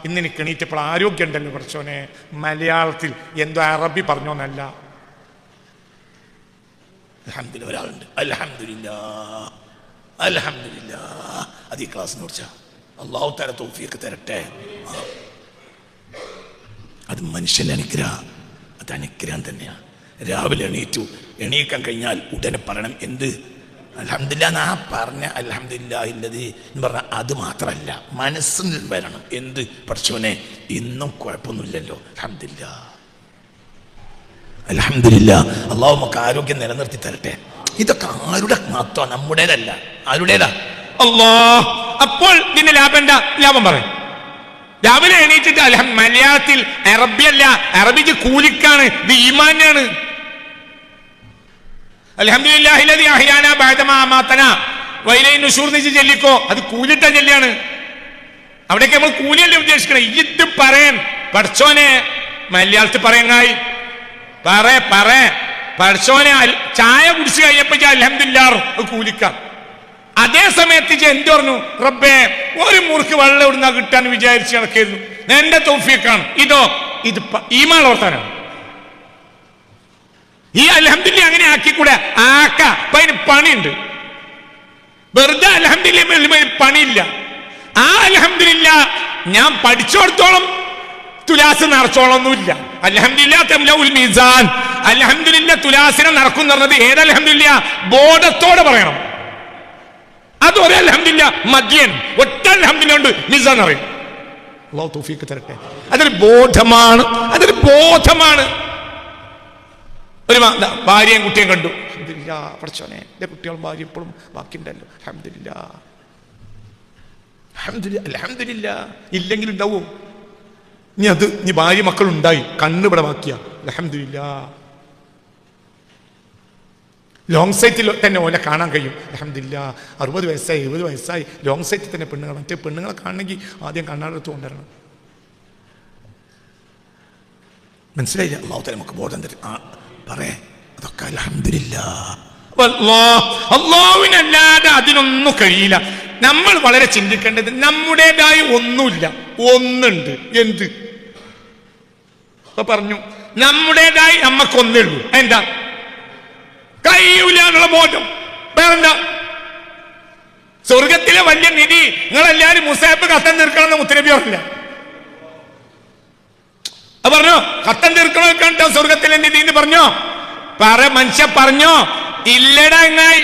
ഇന്ന് എനിക്ക് എണീറ്റപ്പോൾ ആരോഗ്യം ഉണ്ടല്ലോ പഠിച്ചോനെ. മലയാളത്തിൽ എന്തോ അറബി പറഞ്ഞോന്നല്ല. അൽഹംദുലില്ലാ. ഒരാളുണ്ട് അൽഹംദുലില്ലാ അൽഹംദുലില്ലാഹ്. അത് ഈ ക്ലാസ്സിനെ കുറിച്ചാ. അല്ലാഹു തആല തൗഫീഖ് തരട്ടെ. അത് മനുഷ്യന്റെ അനുഗ്രഹം, അത് അനുഗ്രഹം തന്നെയാണ്. രാവിലെ എണീക്കാൻ കഴിഞ്ഞാൽ ഉടനെ പറയണം എന്ത്? അൽഹംദുലില്ലാഹ്. ആ പറഞ്ഞ അൽഹംദുലില്ലാഹി ഇല്ലദീ എന്ന് പറഞ്ഞാൽ അത് മാത്രമല്ല, മനസ്സിൽ വരണം എന്ത്? പഠിച്ചോനെ ഇന്നും കുഴപ്പമൊന്നുമില്ലല്ലോ, അൽഹംദുലില്ലാഹ് അൽഹംദുലില്ലാഹ്. അല്ലാഹു നമുക്ക് ആരോഗ്യം നിലനിർത്തി തരട്ടെ. ഇതൊക്കെ ആരുടെ മാത്രം? നമ്മുടേതല്ല. ആരുടേതാ? അല്ലാഹ്. അപ്പോൾ ഇതിന്റെ ലാഭം പറയും. രാവിലെ എണീറ്റിട്ട് മലയാളത്തിൽ അറബിയല്ല, അറബിക്ക് കൂലിക്കാണ്, ഇത് ഈമാനാണ്. അൽഹംദുലില്ലാഹില്ലദീ അഹ്യാനാ ബഅദമാ അമാതനാ വഇലൈഹി നുശൂർ എന്ന് ചൊല്ലിക്കോ, അത് കൂലിട്ട ചൊല്ലിയാണ്. അവിടേക്ക് നമ്മൾ കൂലിയല്ലേ ഉദ്ദേശിക്കണേ. ഇത് പറയാൻ പഠിച്ചോനെ മലയാളത്തിൽ പറയങ്ങായി പഠിച്ചോനെ ചായ കുടിച്ചു കഴിഞ്ഞപ്പോ അൽഹംദുലില്ലാഹ് കൂലിക്കാം. അതേ സമയത്ത് എന്ത് പറഞ്ഞു? റബ്ബേ ഒരു മുറുക്ക് വെള്ളം ഇവിടുന്ന് കിട്ടാൻ വിചാരിച്ച് നടക്കായിരുന്നു, എന്റെ തൗഫീഖാണ്. ഇത് ഈമാൻ ഓർത്താനാണ്. ഈ അൽഹംദുലില്ലാഹ് അങ്ങനെ ആക്കിക്കൂടെ? അപ്പൊ അതിന് പണിയുണ്ട്. വെറുതെ അൽഹംദുലില്ലാഹ് പണിയില്ല. ആ അൽഹംദുലില്ലാഹ് ഞാൻ പഠിച്ചോടത്തോളം തുലാസ് നിറച്ചോളൊന്നുമില്ല. അൽഹംദുലില്ലാഹ് തംലഉൽ മീസാൻ. അൽഹംദുലില്ലാഹ് തുലാസിനെ നടക്കും പറഞ്ഞത് ഏത് അൽഹംദുലില്ലാഹ്? ബോധത്തോടെ പറയണം. അതൊരു അൽഹംദുലില്ലാഹ് മദ്യൻ ഒറ്റ അൽഹംദുലില്ലാഹ് ഉണ്ട് മീസാൻ അറിയും. അല്ലാഹു തൗഫീഖ് തരട്ടെ. അതൊരു ബോധമാണ്. ഒരു ഭാര്യയും കുട്ടിയും കണ്ടു. അൽഹംദുലില്ലാഹ് പഠിച്ചോനെ എന്റെ കുട്ടികളും ഭാര്യ ഇപ്പോഴും ബാക്കിയുണ്ടല്ലോ, അൽഹംദുലില്ലാഹ്. ഇല്ലെങ്കിൽ ഉണ്ടാവോ? ഇനി ഭാര്യ മക്കളുണ്ടായി, കണ്ണിവിടെ ബാക്കിയാ, അൽഹംദുലില്ലാഹ്. ലോങ് സൈറ്റിൽ തന്നെ ഓലെ കാണാൻ കഴിയും, അൽഹംദുലില്ലാഹ്. 60 വയസ്സായി 70 വയസ്സായി ലോങ് സൈറ്റിൽ തന്നെ പെണ്ണുങ്ങൾ. മറ്റേ പെണ്ണുങ്ങളെ കാണണമെങ്കിൽ ആദ്യം കണ്ണാടെടുത്ത് കൊണ്ടുവരണം. മനസ്സിലായില്ല? അല്ലാഹു തആല നമുക്ക് ബോധം തരും. പറയേ അതൊക്കെ അൽഹംദുലില്ലാഹ്. അല്ലാഹുവിനല്ലാതെ അതിനൊന്നും കഴിയില്ല. നമ്മൾ വളരെ ചിന്തിക്കേണ്ടത് നമ്മുടേതായ ഒന്നുമില്ല, ഒന്നുണ്ട്. എന്ത്? പറഞ്ഞു നമ്മുടേതായി നമുക്കൊന്നേ ഉള്ളൂ. എന്താ? കഴിയൂല എന്നുള്ള ബോധം. വേറെന്താ? സ്വർഗത്തിലെ വലിയ നിധി നിങ്ങളെല്ലാരും മുസാഫ് കത്തം തീർക്കണമെന്ന് മുത്തനബി പറഞ്ഞില്ല. അത് പറഞ്ഞോ? കത്തം തീർക്കണോ സ്വർഗത്തിലെ നിധി എന്ന് പറഞ്ഞോ? മനുഷ്യ പറഞ്ഞോ? ഇല്ലടാ ചങ്ങായി.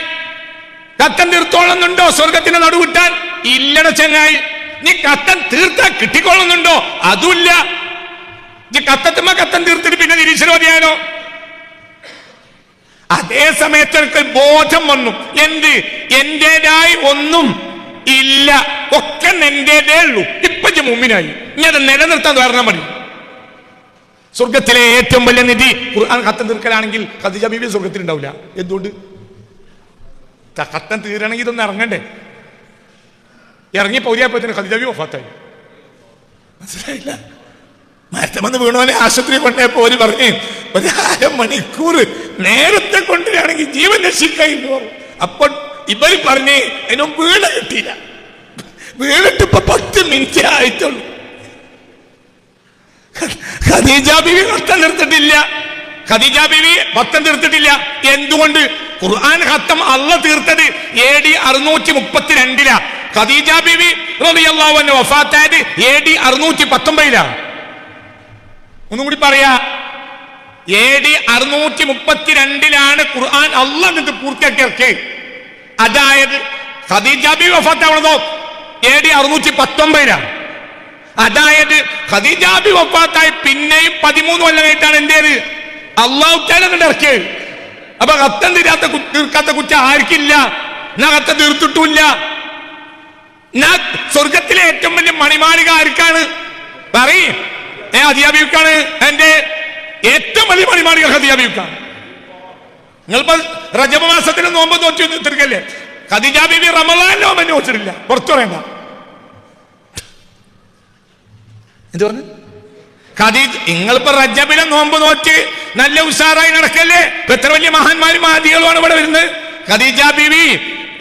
കത്തം തീർത്തോളുന്നുണ്ടോ സ്വർഗത്തിന് നടുവിട്ടാൻ? ഇല്ലട ചങ്ങായി. നീ കത്തം തീർത്താ കിട്ടിക്കൊള്ളുന്നുണ്ടോ? അതുമില്ല. കത്തം തീർത്തിട്ട് പിന്നെ നിരീശ്വരവാദിയാണോ? അതേ സമയത്ത് എനിക്ക് ബോധം വന്നു. എന്ത്? എന്റേതായി ഒന്നും ഇല്ല, ഒക്കെ എന്റേതേ ഉള്ളൂ. ഇപ്പൊ മുഅ്മിനായി. ഇനി അത് നിലനിർത്താൻ കാരണം മതി. സ്വർഗത്തിലെ ഏറ്റവും വലിയ നിധി ഖുർആൻ ഖത്തം തീർക്കലാണെങ്കിൽ ഖദീജ ബീവി സ്വർഗത്തിൽ ഉണ്ടാവില്ല. എന്തുകൊണ്ട്? ഖത്തം തീരണമെങ്കിൽ ഇതൊന്നും ഇറങ്ങണ്ടേ? ഇറങ്ങി പൗരിയായപ്പോഴത്തേന് ഖദീജ ബീവി വഫാത്തായി. മനസ്സിലായില്ല? മരത്തമെന്ന് വീണോനെ ആശുപത്രി കൊണ്ടുപോയപ്പോ ഒരു പറഞ്ഞ് ഒരു അരമണിക്കൂർ നേരത്തെ കൊണ്ടുവരികയാണെങ്കിൽ ജീവൻ രക്ഷിക്കുന്നു പറഞ്ഞു. അപ്പോൾ ഇവർ പറഞ്ഞ് അതിനും വീണ കിട്ടിയില്ല. വീണിട്ട് ഇപ്പൊ 10 മിനിറ്റ് ആയിട്ടുള്ളൂ. ഖദീജ ബീവി ഖത്തം തീർത്തിട്ടില്ല. ഖദീജ ബീവി ഖത്തം തീർത്തിട്ടില്ല. എന്തുകൊണ്ട്? ഖുർആൻ ഖത്തം അള്ളാഹ് തീർത്തത് AD 632 ഖദീജ ബീവി റളിയല്ലാഹു അൻഹ വഫാത്തായത് AD 619 ഒന്നും കൂടി പറയാ. AD 632 ഖുർആൻ അള്ളാഹ് എന്നിട്ട് പൂർത്തിയാക്കി ഇറക്കി. അതായത് ഖദീജ ബീവി വഫാത്താവണതോ AD 619. അതായത് ഖദീജ ബീവി വഫാത്തായി പിന്നെയും 13 കൊല്ലം കഴിഞ്ഞിട്ടാണ് എന്റേത് അള്ളാഹു തആല ഇറക്കിയത്. അപ്പൊ ഖത്തം തീർക്കാത്ത കുറ്റം ആർക്കില്ല? എന്നാ ഖത്തം തീർത്തിട്ടില്ല. സ്വർഗത്തിലെ ഏറ്റവും വലിയ മണിമാളിക ആർക്കാണ്? പറയും. ഖദീജ ബീവിക്കാണ്. എന്റെ ഏറ്റവും വലിയ മണിമാളിക ഖദീജ ബീവിക്കാണ്. നിങ്ങളിപ്പോ റജബ് മാസത്തിൽ നോമ്പ് നോക്കി തീർക്കല്ലേ? ഖദീജ ബീവി റമളാൻ നോമ്പ് നോക്കിട്ടില്ല. പുറത്തു പറയണ്ട. എന്ത് പറഞ്ഞു? ഖദീജ നിങ്ങളിപ്പോ റജബിലെ നോമ്പ് നോക്കി നല്ല ഉഷാറായി നടക്കല്ലേ? എത്ര വലിയ മഹാന്മാരും ആദികളുമാണ് ഇവിടെ വരുന്നത്. ഖദീജ ബീവി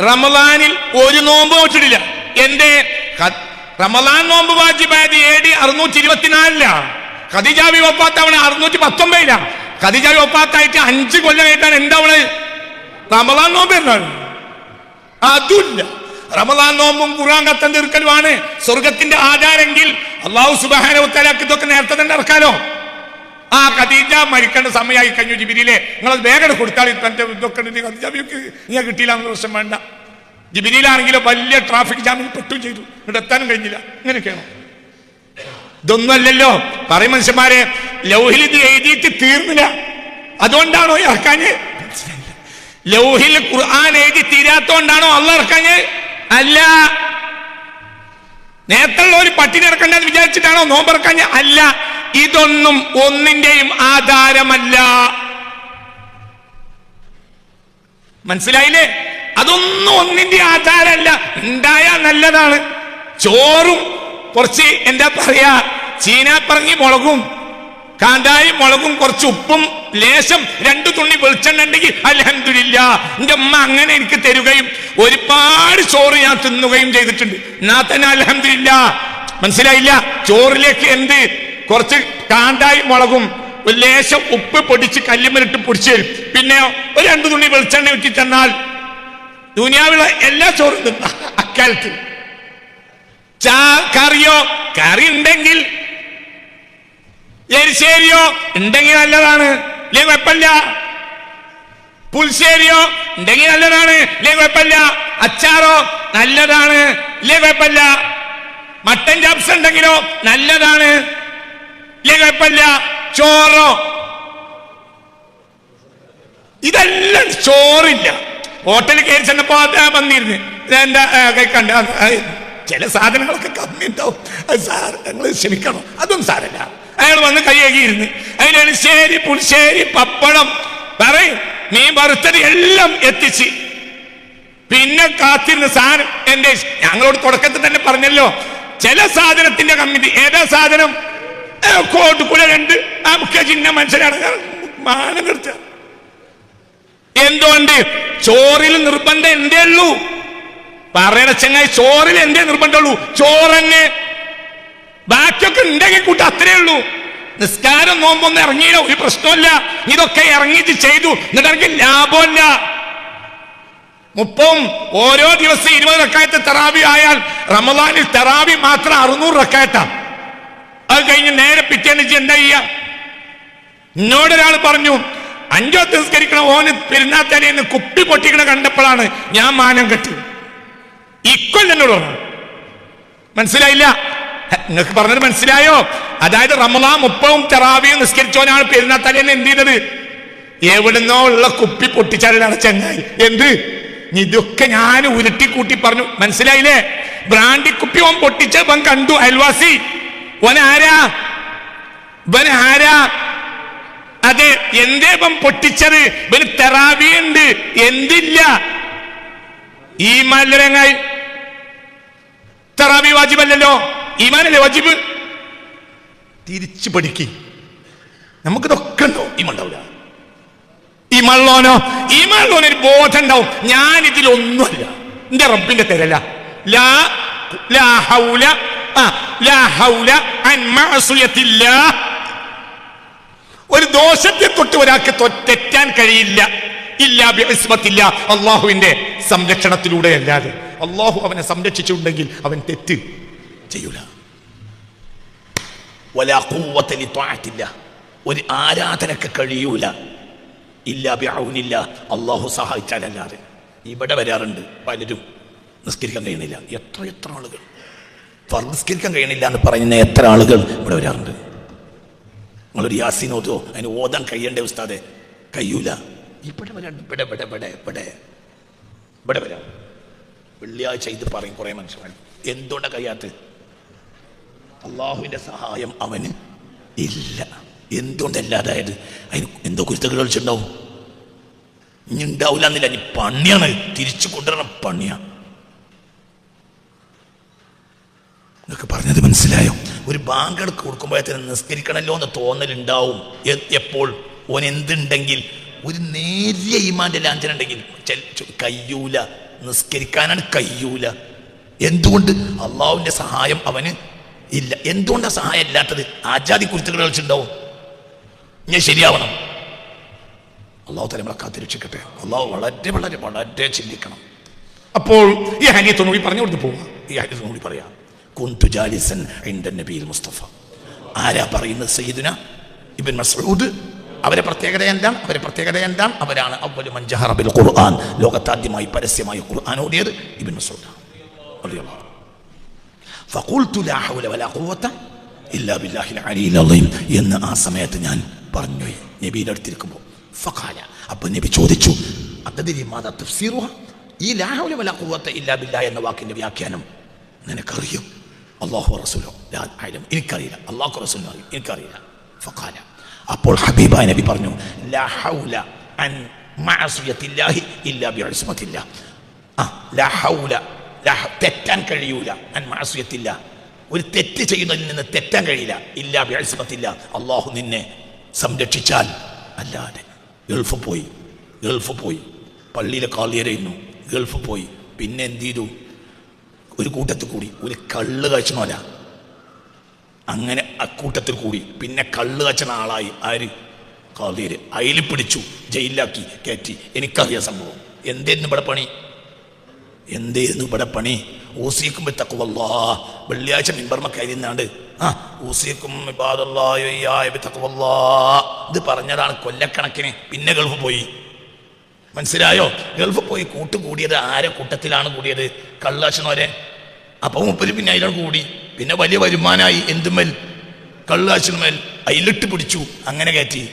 റമളാനിൽ ഒരു നോമ്പ് നോക്കിട്ടില്ല. എന്റെ റമളാൻ നോമ്പ് വാജിബായത് AD 624 ഖദീജ ബീവി വഫാത്താവണ 619 ഖദീജ ബീവി വഫാത്തായിട്ട് 5 കൊല്ലം കഴിഞ്ഞിട്ടാണ് എന്താവണത്? റമളാൻ നോമ്പ് എന്നാണ്. അതുമില്ല. റമദാൻ നോമ്പും ഖുർആൻ ഖത്തം തീർക്കലുമാണ് സ്വർഗത്തിന്റെ ആധാരെങ്കിൽ അല്ലാഹു സുബ്ഹാനഹു വ തആലക്ക് ഇതൊക്കെ നേരത്തെ തന്നെ ഇറക്കാലോ. ആ ഖദീജ മരിക്കേണ്ട സമയമായി കഴിഞ്ഞു, ജിബ്രീലെ നിങ്ങളത് വേഗം കൊടുത്താൽ ഇതൊക്കെ ഞാൻ കിട്ടിയില്ല എന്ന പ്രശ്നം വേണ്ട. ജിബ്രീലാണെങ്കിലോ വലിയ ട്രാഫിക് ജാമിൽ പെട്ടും ചെയ്തു, ഇവിടെ എത്താനും കഴിഞ്ഞില്ല. ഇങ്ങനെയൊക്കെയാണോ? ഇതൊന്നും അല്ലല്ലോ. പറയും മനുഷ്യന്മാരെ, ലൗഹിൽ ഇത് എഴുതിയിട്ട് തീർന്നില്ല, അതുകൊണ്ടാണോ ഇറക്കാഞ്ഞ്? ലൗഹിൽ ഖുർആൻ എഴുതി തീരാത്തോണ്ടാണോ അള്ളാഹ് ഇറക്കാഞ്ഞ്? അല്ല. നേരത്തുള്ള ഒരു പട്ടിണി ഇറക്കണ്ടെന്ന് വിചാരിച്ചിട്ടാണോ നോമ്പിറക്കാഞ്ഞ്? അല്ല. ഇതൊന്നും ഒന്നിന്റെയും ആധാരമല്ല. മനസ്സിലായില്ലേ? അതൊന്നും ഒന്നിന്റെ ആധാരമല്ല. ഉണ്ടായാൽ നല്ലതാണ്. ചോറും കുറച്ച് എന്താ പറയാ ചീനാപ്പറങ്ങി മുളകും കാന്താരി മുളകും കുറച്ച് ഉപ്പും ലേശം 2 തുള്ളി വെളിച്ചെണ്ണ ഉണ്ടെങ്കിൽ അൽഹംദുലില്ലാ, എന്റെ അമ്മ അങ്ങനെ എനിക്ക് തരുകയും ഒരുപാട് ചോറ് ഞാൻ തിന്നുകയും ചെയ്തിട്ടുണ്ട്. എന്നാ തന്നെ അൽഹംദുലില്ലാ. മനസ്സിലായില്ല? ചോറിലേക്ക് എന്ത് കുറച്ച് കാന്താരി മുളകും ഒരു ലേശം ഉപ്പ് പൊടിച്ച് കല്ലുമലിട്ട് പൊടിച്ച് തരും. പിന്നെ ഒരു 2 തുള്ളി വെളിച്ചെണ്ണ വെച്ച് തന്നാൽ ദുനിയാവിലെ എല്ലാ ചോറും തിന്ന. അക്കാലത്ത് കറിയോ കറി ഉണ്ടെങ്കിൽ എരിശ്ശേരിയോ ഉണ്ടെങ്കിൽ നല്ലതാണ്, ഇല്ലേ കുഴപ്പമില്ല. പുൽശ്ശേരിയോ ഉണ്ടെങ്കിൽ നല്ലതാണ്, ഇല്ലേ കുഴപ്പമില്ല. അച്ചാറോ നല്ലതാണ്, ഇല്ലേ കുഴപ്പമില്ല. മട്ടൻ ചപ്സ് ഉണ്ടെങ്കിലോ നല്ലതാണ്, ഇല്ലേ കുഴപ്പമില്ല. ചോറോ, ഇതെല്ലാം ചോറില്ല. ഹോട്ടലിൽ കയറി ചെന്നപ്പോ വന്നിരുന്നു എന്താ കണ്ട ചില സാധനങ്ങളൊക്കെ കമ്മി ഉണ്ടാവും. സാർ ഞങ്ങൾ ക്ഷമിക്കണം, അതൊന്നും സാരല്ല. അയാൾ വന്ന് കൈയകിയിരുന്നു. അതിനാണ് ശരി പുൽശ്ശേരി പപ്പടം പറയും മീൻ വറുത്തത് എല്ലാം എത്തിച്ച്. പിന്നെ കാത്തിരുന്ന സാധനം എന്റെ ഞങ്ങളോട് തുടക്കത്തിൽ തന്നെ പറഞ്ഞല്ലോ, ചില സാധനത്തിന്റെ കമ്മിറ്റി. ഏതാ സാധനം? കോട്ടുകുല 2 നമുക്ക് ചിന്ന മനുഷ്യരാണ് മാനം കെടുത്ത. എന്തുകൊണ്ട്? ചോറിൽ നിർബന്ധം എന്തേ ഉള്ളൂ? പറയണ ചങ്ങായി, ചോറിൽ എന്തേ നിർബന്ധമുള്ളൂ? ചോറന്നെ. ബാക്കിയൊക്കെ ഉണ്ടെങ്കിൽ കൂട്ടം അത്രേ ഉള്ളൂ. നിസ്കാരം നോമ്പൊന്നും ഇറങ്ങിയില്ല, ഒരു പ്രശ്നമല്ല. ഇതൊക്കെ ഇറങ്ങിയിട്ട് ചെയ്തു, എന്നിട്ട് എനിക്ക് ലാഭമല്ല. 30 ഓരോ ദിവസം 20 റക്അത്ത് തറാവി ആയാൽ റമദാനിൽ തറാവി മാത്രം 600 റക്അത്താണ്. അത് കഴിഞ്ഞ് നേരെ പിറ്റേന്ന് എന്താ ചെയ്യാ? എന്നോടൊരാൾ പറഞ്ഞു 5 വക്ത് നിസ്കരിക്കണം, ഓന് പെരുന്നാൾ തലേന്ന് കുപ്പി പൊട്ടിക്കണ കണ്ടപ്പോഴാണ് ഞാൻ മാനം കെട്ടി. ഇക്കൊല്ലെന്നോട് പറഞ്ഞു. മനസ്സിലായില്ല? നിങ്ങൾക്ക് പറഞ്ഞത് മനസ്സിലായോ? അതായത് റമദാൻ 30 തറാവിയും നിസ്കരിച്ചോനാണ് പെരുന്നാൾ തലേന്ന് എന്ത് ചെയ്തത്? എവിടുന്നോ ഉള്ള കുപ്പി പൊട്ടിച്ചാലാണ് ചങ്ങായി. എന്ത്? ഇതൊക്കെ ഞാൻ ഉരുട്ടിക്കൂട്ടി പറഞ്ഞു. മനസ്സിലായില്ലേ? ബ്രാൻഡി കുപ്പി ഓൻ പൊട്ടിച്ചവൻ കണ്ടു, അയൽവാസി. ഓനാരാ? അതെ, എന്തേ ഇവൻ പൊട്ടിച്ചത്? ഇവന് തറാവിയുണ്ട്, എന്തില്ല? ഈമാനിലങ്ങായി തറാവി വാജിബല്ലല്ലോ, ഈമാനല്ലേ വാജിബ്? തിരിച്ചു പഠിക്കും. നമുക്കിതൊക്കെ ഉണ്ടോ? ഈമുണ്ടാവില്ല. ഈമുള്ളോനോ? ഈമുള്ളോനൊരു ബോധം ഉണ്ടാവും, ഞാൻ ഇതിലൊന്നുമല്ല, എന്റെ റബ്ബിന്റെ തരല്ല. ലാ ഹൗല അൻ മഅസിയത്തില്ലാഹ്. ഒരു ദോഷത്തെ തൊട്ട് ഒരാൾക്ക് തെറ്റാൻ കഴിയില്ല, ഇല്ലാ ബിഇസ്മത്തില്ലാ, അള്ളാഹുവിന്റെ സംരക്ഷണത്തിലൂടെ അല്ലാതെ. അള്ളാഹു അവനെ സംരക്ഷിച്ചിട്ടുണ്ടെങ്കിൽ അവൻ തെറ്റ് ചെയ്യൂല. വലാ ഖുവ്വത ലിത്വാഅത്തില്ലാഹ്, ഒരു ആരാധനക്ക് കഴിയൂല ഇല്ലാ ബിഔനില്ലാഹ്, അള്ളാഹു സഹായിച്ചാലല്ലാതെ. ഇവിടെ വരാറുണ്ട് പലരും നിസ്കരിക്കാൻ കഴിയണില്ല. എത്ര ആളുകൾ ഫർദ് നിസ്കരിക്കാൻ കഴിയണില്ല എന്ന് പറയുന്ന എത്ര ആളുകൾ ഇവിടെ വരാറുണ്ട്. നിങ്ങളൊരു യാസീൻ ഓതോ, അതിന് ഓതാൻ കഴിയണ്ടേ ഉസ്താദെ? കഴിയൂല. ഇവിടെ വരാം, ഇവിടെ വരാം. വെള്ളിയാഴ്ച ഇത് പറയും കുറെ മനുഷ്യന്മാർ. എന്തുകൊണ്ടാണ് കഴിയാത്തത്? അള്ളാഹുവിന്റെ സഹായം അവന് ഇല്ല. എന്തുകൊണ്ടല്ല? അതായത് അതിന് എന്തോ കുരുത്തകൾ കളിച്ചിട്ടുണ്ടാവും. ഇനി ഉണ്ടാവില്ല എന്നില്ല, ഇനി പണിയാണ്, തിരിച്ചു കൊണ്ടുവരണം, പണിയാണ്. എന്നൊക്കെ പറഞ്ഞത് മനസ്സിലായോ? ഒരു ബാങ്ക് കൊടുക്കുമ്പോഴത്തേന് നിസ്കരിക്കണമല്ലോ എന്ന് തോന്നലുണ്ടാവും. എപ്പോൾ? ഓൻ എന്തുണ്ടെങ്കിൽ ഒരു നേരിയ ഈമാന്റെ ലാഞ്ചന ഉണ്ടെങ്കിൽ കയ്യൂല, നിസ്കരിക്കാനാണ് കയ്യൂല. എന്തുകൊണ്ട്? അള്ളാഹുവിന്റെ സഹായം അവന് ഇല്ല. എന്തുകൊണ്ടാണ് സഹായം ഇല്ലാത്തത്? ആജാതി കുരുത്തുകൾ കളിച്ചിട്ടുണ്ടാവും. ഞാൻ ശരിയാവണം. അള്ളാഹു തലമുറ കാത്തിരക്ഷിക്കട്ടെ. അള്ളാഹു വളരെ വളരെ വളരെ ചിന്തിക്കണം. അപ്പോൾ ഈ ഹദീസ് ഒന്നുകൂടി പറഞ്ഞു കൊടുത്ത് പോവാ. ഈ ഹദീസ് ഒന്നുകൂടി പറയാം. കുന്തു ജാലിസൻ ഇൻദ നബിയിൽ മുസ്തഫ. ആരാ പറയുന്നത്? സയ്യിദുന ഇബ്നു മസ്ഊദ്. അവരെ പ്രത്യേകത എന്താണ്? അവരാണ് അവ്വലു മൻ ജഹറ ബിൽ ഖുർആൻ. ലോകത്താദ്യമായി പരസ്യമായി ഖുർആൻ ഓതിയത് ഇബ്നു മസ്ഊദ് റളിയല്ലാഹു. ഫഖുൽതു ലാ ഹൗല വലാ ഖുവത ഇല്ലാ ബില്ലാഹിൽ അലിയിൽ അളീം എന്ന് ആ സമയത്ത് ഞാൻ പറഞ്ഞു നബിയുടെ അടുത്തിരിക്കുമ്പോൾ. ഫഖാല, അപ്പോൾ നബി ചോദിച്ചു, അഖദരി മാദാ തഫ്സീറുഹ? ഈ ലാ ഹൗല വലാ ഖുവത ഇല്ലാ ബില്ലാഹി എന്ന വാക്കിന്റെ വ്യാഖ്യാനം നിനക്കറിയും? അല്ലാഹു റസൂലു ലാ അഅലം, എനിക്കറിയില്ല. അല്ലാഹു റസൂലിനെ അറിയും, എനിക്കറിയില്ല. ഫഖാല, അപ്പോൾ ഹബീബായ നബി പറഞ്ഞു, ലാ ഹൗല അൻ മഅസിയത്തില്ലാഹി ഇല്ലാ ബിഇസ്മത്തില്ലാ. ലാ ഹൗല, തെറ്റാൻ കഴിയൂല. അൻ മഅസിയത്തില്ലാ, ഒരു തെറ്റ് ചെയ്യുന്നതിൽ നിന്ന് തെറ്റാൻ കഴിയില്ല. ഇല്ലാ ബിഇസ്മത്തില്ലാ, അല്ലാഹു നിന്നെ സംരക്ഷിച്ചാൽ അല്ലാതെ. ഗൾഫ് പോയി പള്ളിയിലെ കാളിയരായിരുന്നു. ഗൾഫ് പോയി, പിന്നെ എന്ത് ചെയ്തു? ഒരു കൂട്ടത്തിൽ കൂടി ഒരു കള്ള് കാച്ചണോല. അങ്ങനെ അക്കൂട്ടത്തിൽ കൂടി പിന്നെ കള്ള് കാച്ചണ ആളായി. ആര്? കാളിയര്. അയിൽ പിടിച്ചു, ജയിലിലാക്കി കയറ്റി. എനിക്കറിയാം സംഭവം. എന്തേന്ന് ഇവിടെ പണി? ഊസിക്കും ബിത്തഖ്വല്ലാഹ്. വെള്ളിയാഴ്ച മിമ്പർമക്കായിരുന്നാണ്ട് ഊസിക്കും ഇബാദല്ലാഹി ബിത്തഖ്വല്ലാഹ് ഇത് പറഞ്ഞതാണ് കൊല്ലക്കണക്കിന്. പിന്നെ ഗൾഫ് പോയി. മനസ്സിലായോ? ഗൾഫ് പോയി കൂട്ടുകൂടിയത് ആരെ കൂട്ടത്തിലാണ് കൂടിയത്? കള്ളാച്ചനോരെ. അപ്പോൾ മുപ്പര് പിന്നെ അതിലാണ് കൂടി. പിന്നെ വലിയ വരുമാനമായി. എന്തുമേൽ? കള്ളാച്ചനുമേൽ. അയിലിട്ട് പിടിച്ചു, അങ്ങനെ കയറ്റി.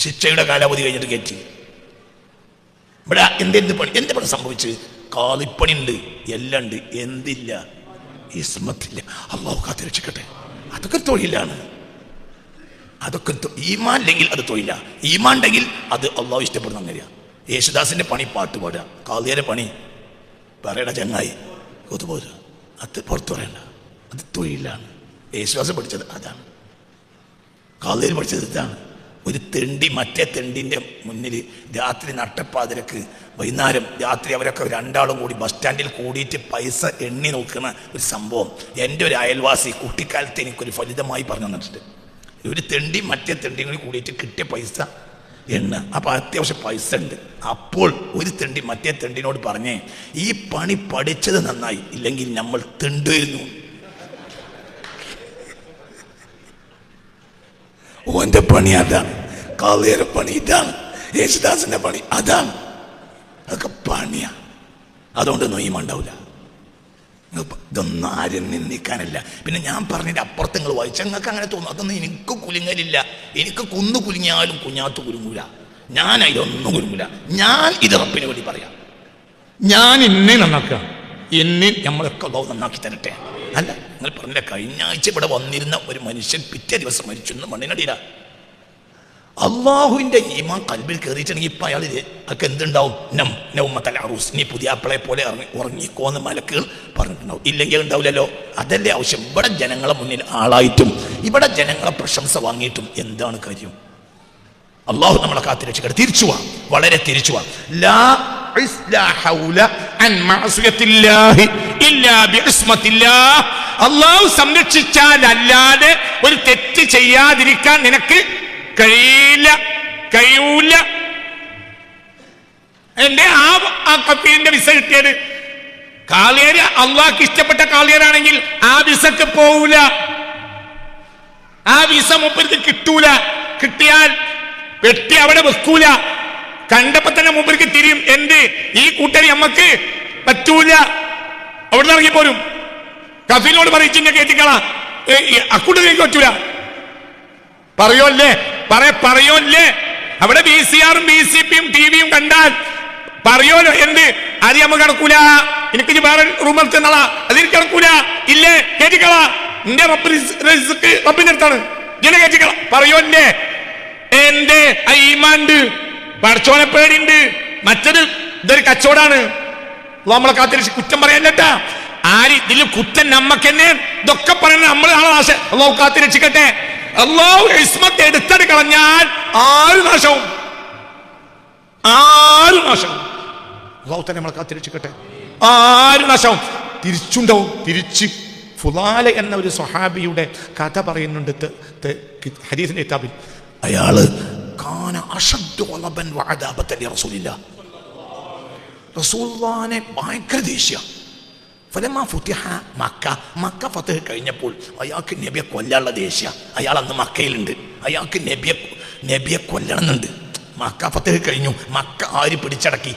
ശിക്ഷയുടെ കാലാവധി കഴിഞ്ഞിട്ട് കയറ്റി. ഇവിടെ എന്ത് പണി സംഭവിച്ച്? കാളിപ്പണി ഉണ്ട്, എല്ലാം ഉണ്ട്. എന്തില്ല? ഇസ്മത്തില്ല. അള്ളാഹു കാത്തിരക്ഷിക്കട്ടെ. അതൊക്കെ തൊഴിലാണ്. അതൊക്കെ ഈമാൻ ഇല്ലെങ്കിൽ അത് തൊഴില. ഈമാൻ ഉണ്ടെങ്കിൽ അത് അള്ളാഹു ഇഷ്ടപ്പെടുന്ന അങ്ങനെയാ. യേശുദാസിന്റെ പണി പാട്ട് പാടുക, കാളിയരെ പണി പറയട ചങ്ങായി കൊതുപോരുക, അത് പുറത്തു പറയണ്ട. അത് തൊഴിലാണ്. യേശുദാസ് പഠിച്ചത് അതാണ്, കാളിയർ പഠിച്ചത് ഇതാണ്. ഒരു തെണ്ടി മറ്റേ തെണ്ടിൻ്റെ മുന്നിൽ രാത്രി നട്ടപ്പാതിരക്ക് വൈകുന്നേരം രാത്രി അവരൊക്കെ രണ്ടാളും കൂടി ബസ് സ്റ്റാൻഡിൽ കൂടിയിട്ട് പൈസ എണ്ണി നോക്കുന്ന ഒരു സംഭവം എൻ്റെ ഒരു അയൽവാസി കുട്ടിക്കാലത്ത് എനിക്കൊരു ഫലിതമായി പറഞ്ഞു തന്നിട്ടുണ്ട്. ഒരു തെണ്ടി മറ്റേ തെണ്ടിയും കൂടി കൂടിയിട്ട് കിട്ടിയ പൈസ എണ്ണ. അപ്പോൾ അത്യാവശ്യം പൈസ ഉണ്ട്. അപ്പോൾ ഒരു തെണ്ടി മറ്റേ തെണ്ടിനോട് പറഞ്ഞേ, ഈ പണി പഠിച്ചത് നന്നായി, ഇല്ലെങ്കിൽ നമ്മൾ തെണ്ടുവരുന്നു. ഓന്റെ പണി അതാണ്, കാളിയരുടെ പണി ഇതാണ്, യേശുദാസിന്റെ പണി അതാണ്. അതൊക്കെ പണിയാ. അതുകൊണ്ടൊന്നും ഈ ഉണ്ടാവില്ല. ഇതൊന്നും ആരും നിന്ദിക്കാനില്ല. പിന്നെ ഞാൻ പറഞ്ഞതിൻ്റെ അപ്പുറത്ത് നിങ്ങൾ വായിച്ച നിങ്ങൾക്ക് അങ്ങനെ തോന്നും. അതൊന്നും എനിക്ക് കുലുങ്ങലില്ല. എനിക്ക് കുന്നു കുലുങ്ങിയാലും കുഞ്ഞാത്ത് കുലുങ്ങൂല. ഞാൻ അതിലൊന്നും കുലുങ്ങൂല. ഞാൻ ഇത് റബ്ബിന് വേണ്ടി പറയാം. ഞാൻ എന്നെ നന്നാക്കുക, എന്നെ നമ്മളൊക്കെ അല്ലാഹു നന്നാക്കി തരട്ടെ. അല്ല, നിങ്ങൾ പറഞ്ഞില്ല, കഴിഞ്ഞ ആഴ്ച ഇവിടെ വന്നിരുന്ന ഒരു മനുഷ്യൻ പിറ്റേ ദിവസം മരിച്ചു. മണ്ണിനടിയില്ല. അള്ളാഹുവിൻ്റെ ഈമാൻ കൽബിൽ കയറിയിട്ടുണ്ടെങ്കിൽ ഇപ്പം അയാൾ അതൊക്കെ എന്തുണ്ടാവും? നൗമത്തൽ അറൂസ്, നീ പുതിയ ആപ്പിളെ പോലെ ഉറങ്ങിക്കോന്ന് മലക്കുകൾ പറഞ്ഞിട്ടുണ്ടാവും. ഇല്ലെങ്കിൽ ഉണ്ടാവില്ലല്ലോ. അതല്ലേ ആവശ്യം. ഇവിടെ ജനങ്ങളെ മുന്നിൽ ആളായിട്ടും ഇവിടെ ജനങ്ങളെ പ്രശംസ വാങ്ങിയിട്ടും എന്താണ് കാര്യം? അള്ളാഹു നമ്മളെ കാത്തിരക്ഷിക്കട്ടെ. തിരിച്ചു പോവാം, വളരെ തിരിച്ചു പോവാം. അള്ളാഹു സംരക്ഷിച്ചാലല്ലാതെ ഒരു തെറ്റ് ചെയ്യാതിരിക്കാൻ നിനക്ക് കഴിയൂല. എന്റെ ആ കപ്പീലിന്റെ വിസ കിട്ടിയത് കാളിയര് അള്ളാഹ്ക്ക് ഇഷ്ടപ്പെട്ട കാളിയരാണെങ്കിൽ ആ വിസക്ക് പോവൂല. ആ വിസ മൂപ്പർക്ക് കിട്ടൂല. കിട്ടിയാൽ വെട്ടി അവിടെ വെക്കൂല. കണ്ടപ്പോ തന്നെ മൂപ്പർക്ക് തിരിയും. എന്ത് ഈ കൂട്ടരി നമ്മക്ക് പറ്റൂല, അവിടെ നിന്ന് ഇറങ്ങിപ്പോരും. കഫീലിനോട് പറയിച്ചിന്റെ കേട്ടിക്കളാ, അക്കൂട്ടത്തിലേക്ക് പറ്റൂല. പറയോല്ലേ അവിടെ VCR ഉം BCP യും TV യും കണ്ടാൽ പറയോലോ. എന്ത് അത് നമുക്ക് കിടക്കൂല. എനിക്ക് വേറെ റൂം എടുത്തുള്ള അതെനിക്ക് കിടക്കൂല. ഇല്ലേ, കേട്ടിക്കളാ. എന്റെ റബ്ബിന്റെ അടുത്താണ്, ഇങ്ങനെ കേട്ടിക്കള പറയോല്ലേ. എന്റെ ഈമാനുണ്ട്, പടച്ചോനെ പേടിയുണ്ട്. മറ്റൊരു ഇതൊരു കച്ചവടാണ്. നമ്മളെ കാത്തിരിച്ച് കുറ്റം പറയാനട്ടാ. ആര് ഇതിൽ കുറ്റം നമ്മക്ക് തന്നെ. ഇതൊക്കെ പറയുന്നത് നമ്മൾ ആളെ ആശ. അള്ളാഹു കാത്തിരക്ഷിക്കട്ടെ. അള്ളാഹു ഇസ്മത്ത് എടുത്തടി കളഞ്ഞാൽ ആര് നാശവും. അള്ളാഹു തന്നെ നമ്മളെ കാത്തിരക്ഷിക്കട്ടെ. ആര് നാശവും. തിരിച്ചുണ്ടാവും. തിരിച്ച് ഫുലാല എന്ന ഒരു സ്വഹാബിയുടെ കഥ പറയുന്നുണ്ട് ഹദീസിന്റെ കിതാബിൽ. അയാള് കാന അശദ്ദു ഖലബൻ വഅദാബതൻ ലിറസൂലില്ലാഹ്. റസൂലുള്ളാഹിനെ ഭയങ്കര ദേഷ്യ. ഫലമാ ഫുതിഹ മക്ക, മക്ക ഫതഹ് കഴിഞ്ഞപ്പോൾ അയാൾക്ക് നബിയെ കൊല്ലാനുള്ള ദേഷ്യ. അയാൾ അന്ന് മക്കയിലുണ്ട്, അയാൾക്ക് നബിയെ കൊല്ലണമെന്നുണ്ട്. മക്ക ഫതഹ് കഴിഞ്ഞു, മക്ക ആര് പിടിച്ചടക്കി?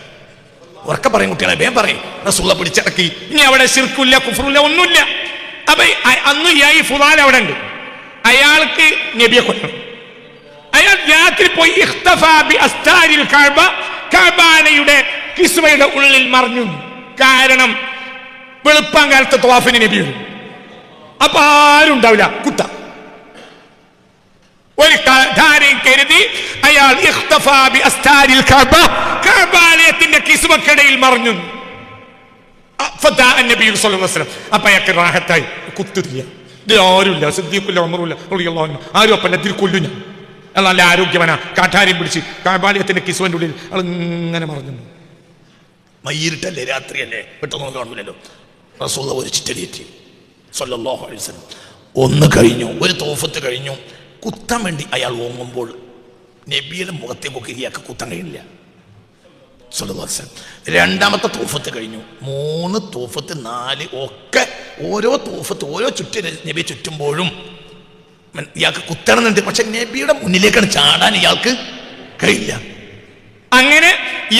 ഉറക്കെ പറയും കുട്ടികളെ, വേഗം പറയും. റസൂല പിടിച്ചടക്കി. ഇനി അവിടെ ശിർക്കില്ല, കുഫ്റില്ല, ഒന്നുമില്ല. അപ്പൊ അന്ന് ഈ ഫുദാൽ അവിടെ ഉണ്ട്, അയാൾക്ക് നബിയെ കൊല്ലണം. അയാൾ രാത്രി പോയി ഇഖ്തഫാ ബി അസ്താരിൽ കഅബ, കഅബയുടെ കിസ്വയുടെ ഉള്ളിൽ മറഞ്ഞു. കാരണം വെളുപ്പാൻ കാലത്തെ തവാഫിന് നബി വരും, അപ്പൊ ആരും ഉണ്ടാവില്ല, കുത്ത. ഒരു ധാരയും കരുതി അയാൾ ഇഖ്തഫാ ബി അസ്താരിൽ കഅബ, കഅബയുടെ കിസ്വക്കടയിൽ മറഞ്ഞു. അപ്പൊ അയാൾക്ക് റാഹത്തായി, കുത്തില്ല, ഇതിൽ ആരുമില്ല, സിദ്ദീഖില്ല, ഉമറുല്ല, ആരും അപ്പല്ല, ഇതിൽ കൊല്ലു ഞാൻ. നല്ല ആരോഗ്യവനാ, കാഠാര്യം പിടിച്ച് കഅബയുടെ കിസ്വന്റെ ഉള്ളിൽ അയാൾ ഇങ്ങനെ മറഞ്ഞു. മയ്യിരിട്ടല്ലേ, രാത്രിയല്ലേ, പെട്ടെന്ന് കാണൂലല്ലോ. റസൂൽ ഒരു ചിറ്റടിയേറ്റി സ്വല്ലല്ലാഹു അലൈഹി വസല്ലം. ഒന്ന് കഴിഞ്ഞു, ഒരു തോഫത്ത് കഴിഞ്ഞു. കുത്താൻ വേണ്ടി അയാൾ ഓങ്ങുമ്പോൾ നബിയുടെ മുഖത്തേക്കൊക്കെ ഇയാൾക്ക് കുത്താൻ കഴിയില്ല. സ്വല്ലല്ലാഹു അലൈഹി വസല്ലം. രണ്ടാമത്തെ തോഫത്ത് കഴിഞ്ഞു, 3 തോഫത്ത് 4 ഒക്കെ ഓരോ തോഫത്ത് ഓരോ നബിയെ ചുറ്റുമ്പോഴും ഇയാൾക്ക് കുത്തണമെന്നുണ്ട്. പക്ഷെ നബിയുടെ മുന്നിലേക്കാണ് ചാടാൻ ഇയാൾക്ക് കഴിയില്ല. അങ്ങനെ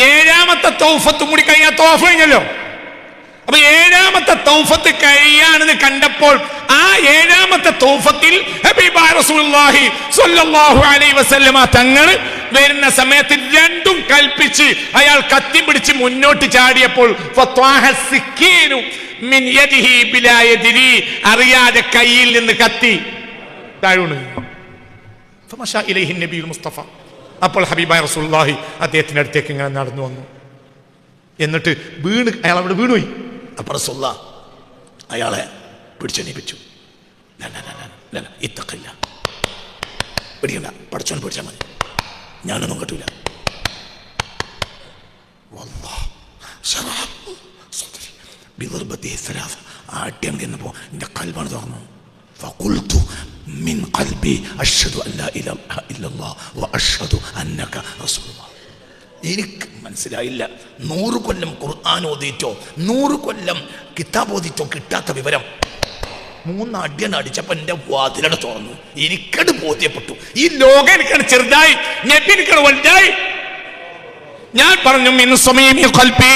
7ാമത്തെ തൗഫത്തും കൂടി കഴിഞ്ഞാൽ തൗഫ് കഴിഞ്ഞല്ലോ. അപ്പൊ 7ാമത്തെ തൗഫത്ത് കഴിയാണെന്ന് കണ്ടപ്പോൾ ആ 7ാമത്തെ തൗഫത്തിൽ ഹബീബായ റസൂലുള്ളാഹി സ്വല്ലല്ലാഹു അലൈഹി വസല്ലമ തങ്ങൾ വരുന്ന സമയത്ത് രണ്ടും കൽപ്പിച്ച് അയാൾ കത്തി പിടിച്ച് മുന്നോട്ട് ചാടിയപ്പോൾ ഫത്വാഹ സിക്കീനു മിൻ യദിഹി ബിലാ യദ്രി, അറിയാതെ കയ്യിൽ നിന്ന് കത്തി താഴൂണ്. ഫമശാ ഇലൈഹി നബിയുൽ മുസ്തഫ. അപ്പോൾ ഹബീബായ റസൂലുള്ളാഹി അദ്ദേഹത്തിന്റെ അടുത്തേക്ക് ഇങ്ങനെ നടന്നു വന്നു. എന്നിട്ട് അയാൾ അവിടെ വീണുപോയി. അപ്പോൾ റസൂലുള്ളാഹി അയാളെ പിടിച്ചെണീപ്പിച്ചു. ഇത്തഖില്ല, പിടിക്കണ്ട, പഠിച്ചോൻ പിടിച്ചാൽ മതി, ഞാനൊന്നും കേട്ടില്ല. ആട്യം എന്നപ്പോ എന്റെ കൽബാണ് തുറന്നു. ഫഖുൽതു മിൻ ഖൽബി അശ്ഹദു അൻ ലാ ഇലാഹ ഇല്ലല്ലാഹ് വ അശ്ഹദു അന്നക റസൂലുള്ളാഹ്. എനിക്ക് മനസ്സിലായില്ല, 100 കൊല്ലം ഖുർആൻ ഓതിയിട്ടോ 100 കൊല്ലം കിതാബ് ഓതിയിട്ടോ കിട്ടാത്ത വിവരം 3 അടിയാണ് അടിച്ചപ്പോ എന്റെ വാതിലട തുറന്നു. എനിക്കത് ബോധ്യപ്പെട്ടു, ഈ ലോകം എനിക്കാണ് ചെറുതായി, നബി എനിക്കാണ് വലുതായി. ഞാൻ പറഞ്ഞു മിൻ സമീമി ഖൽബി,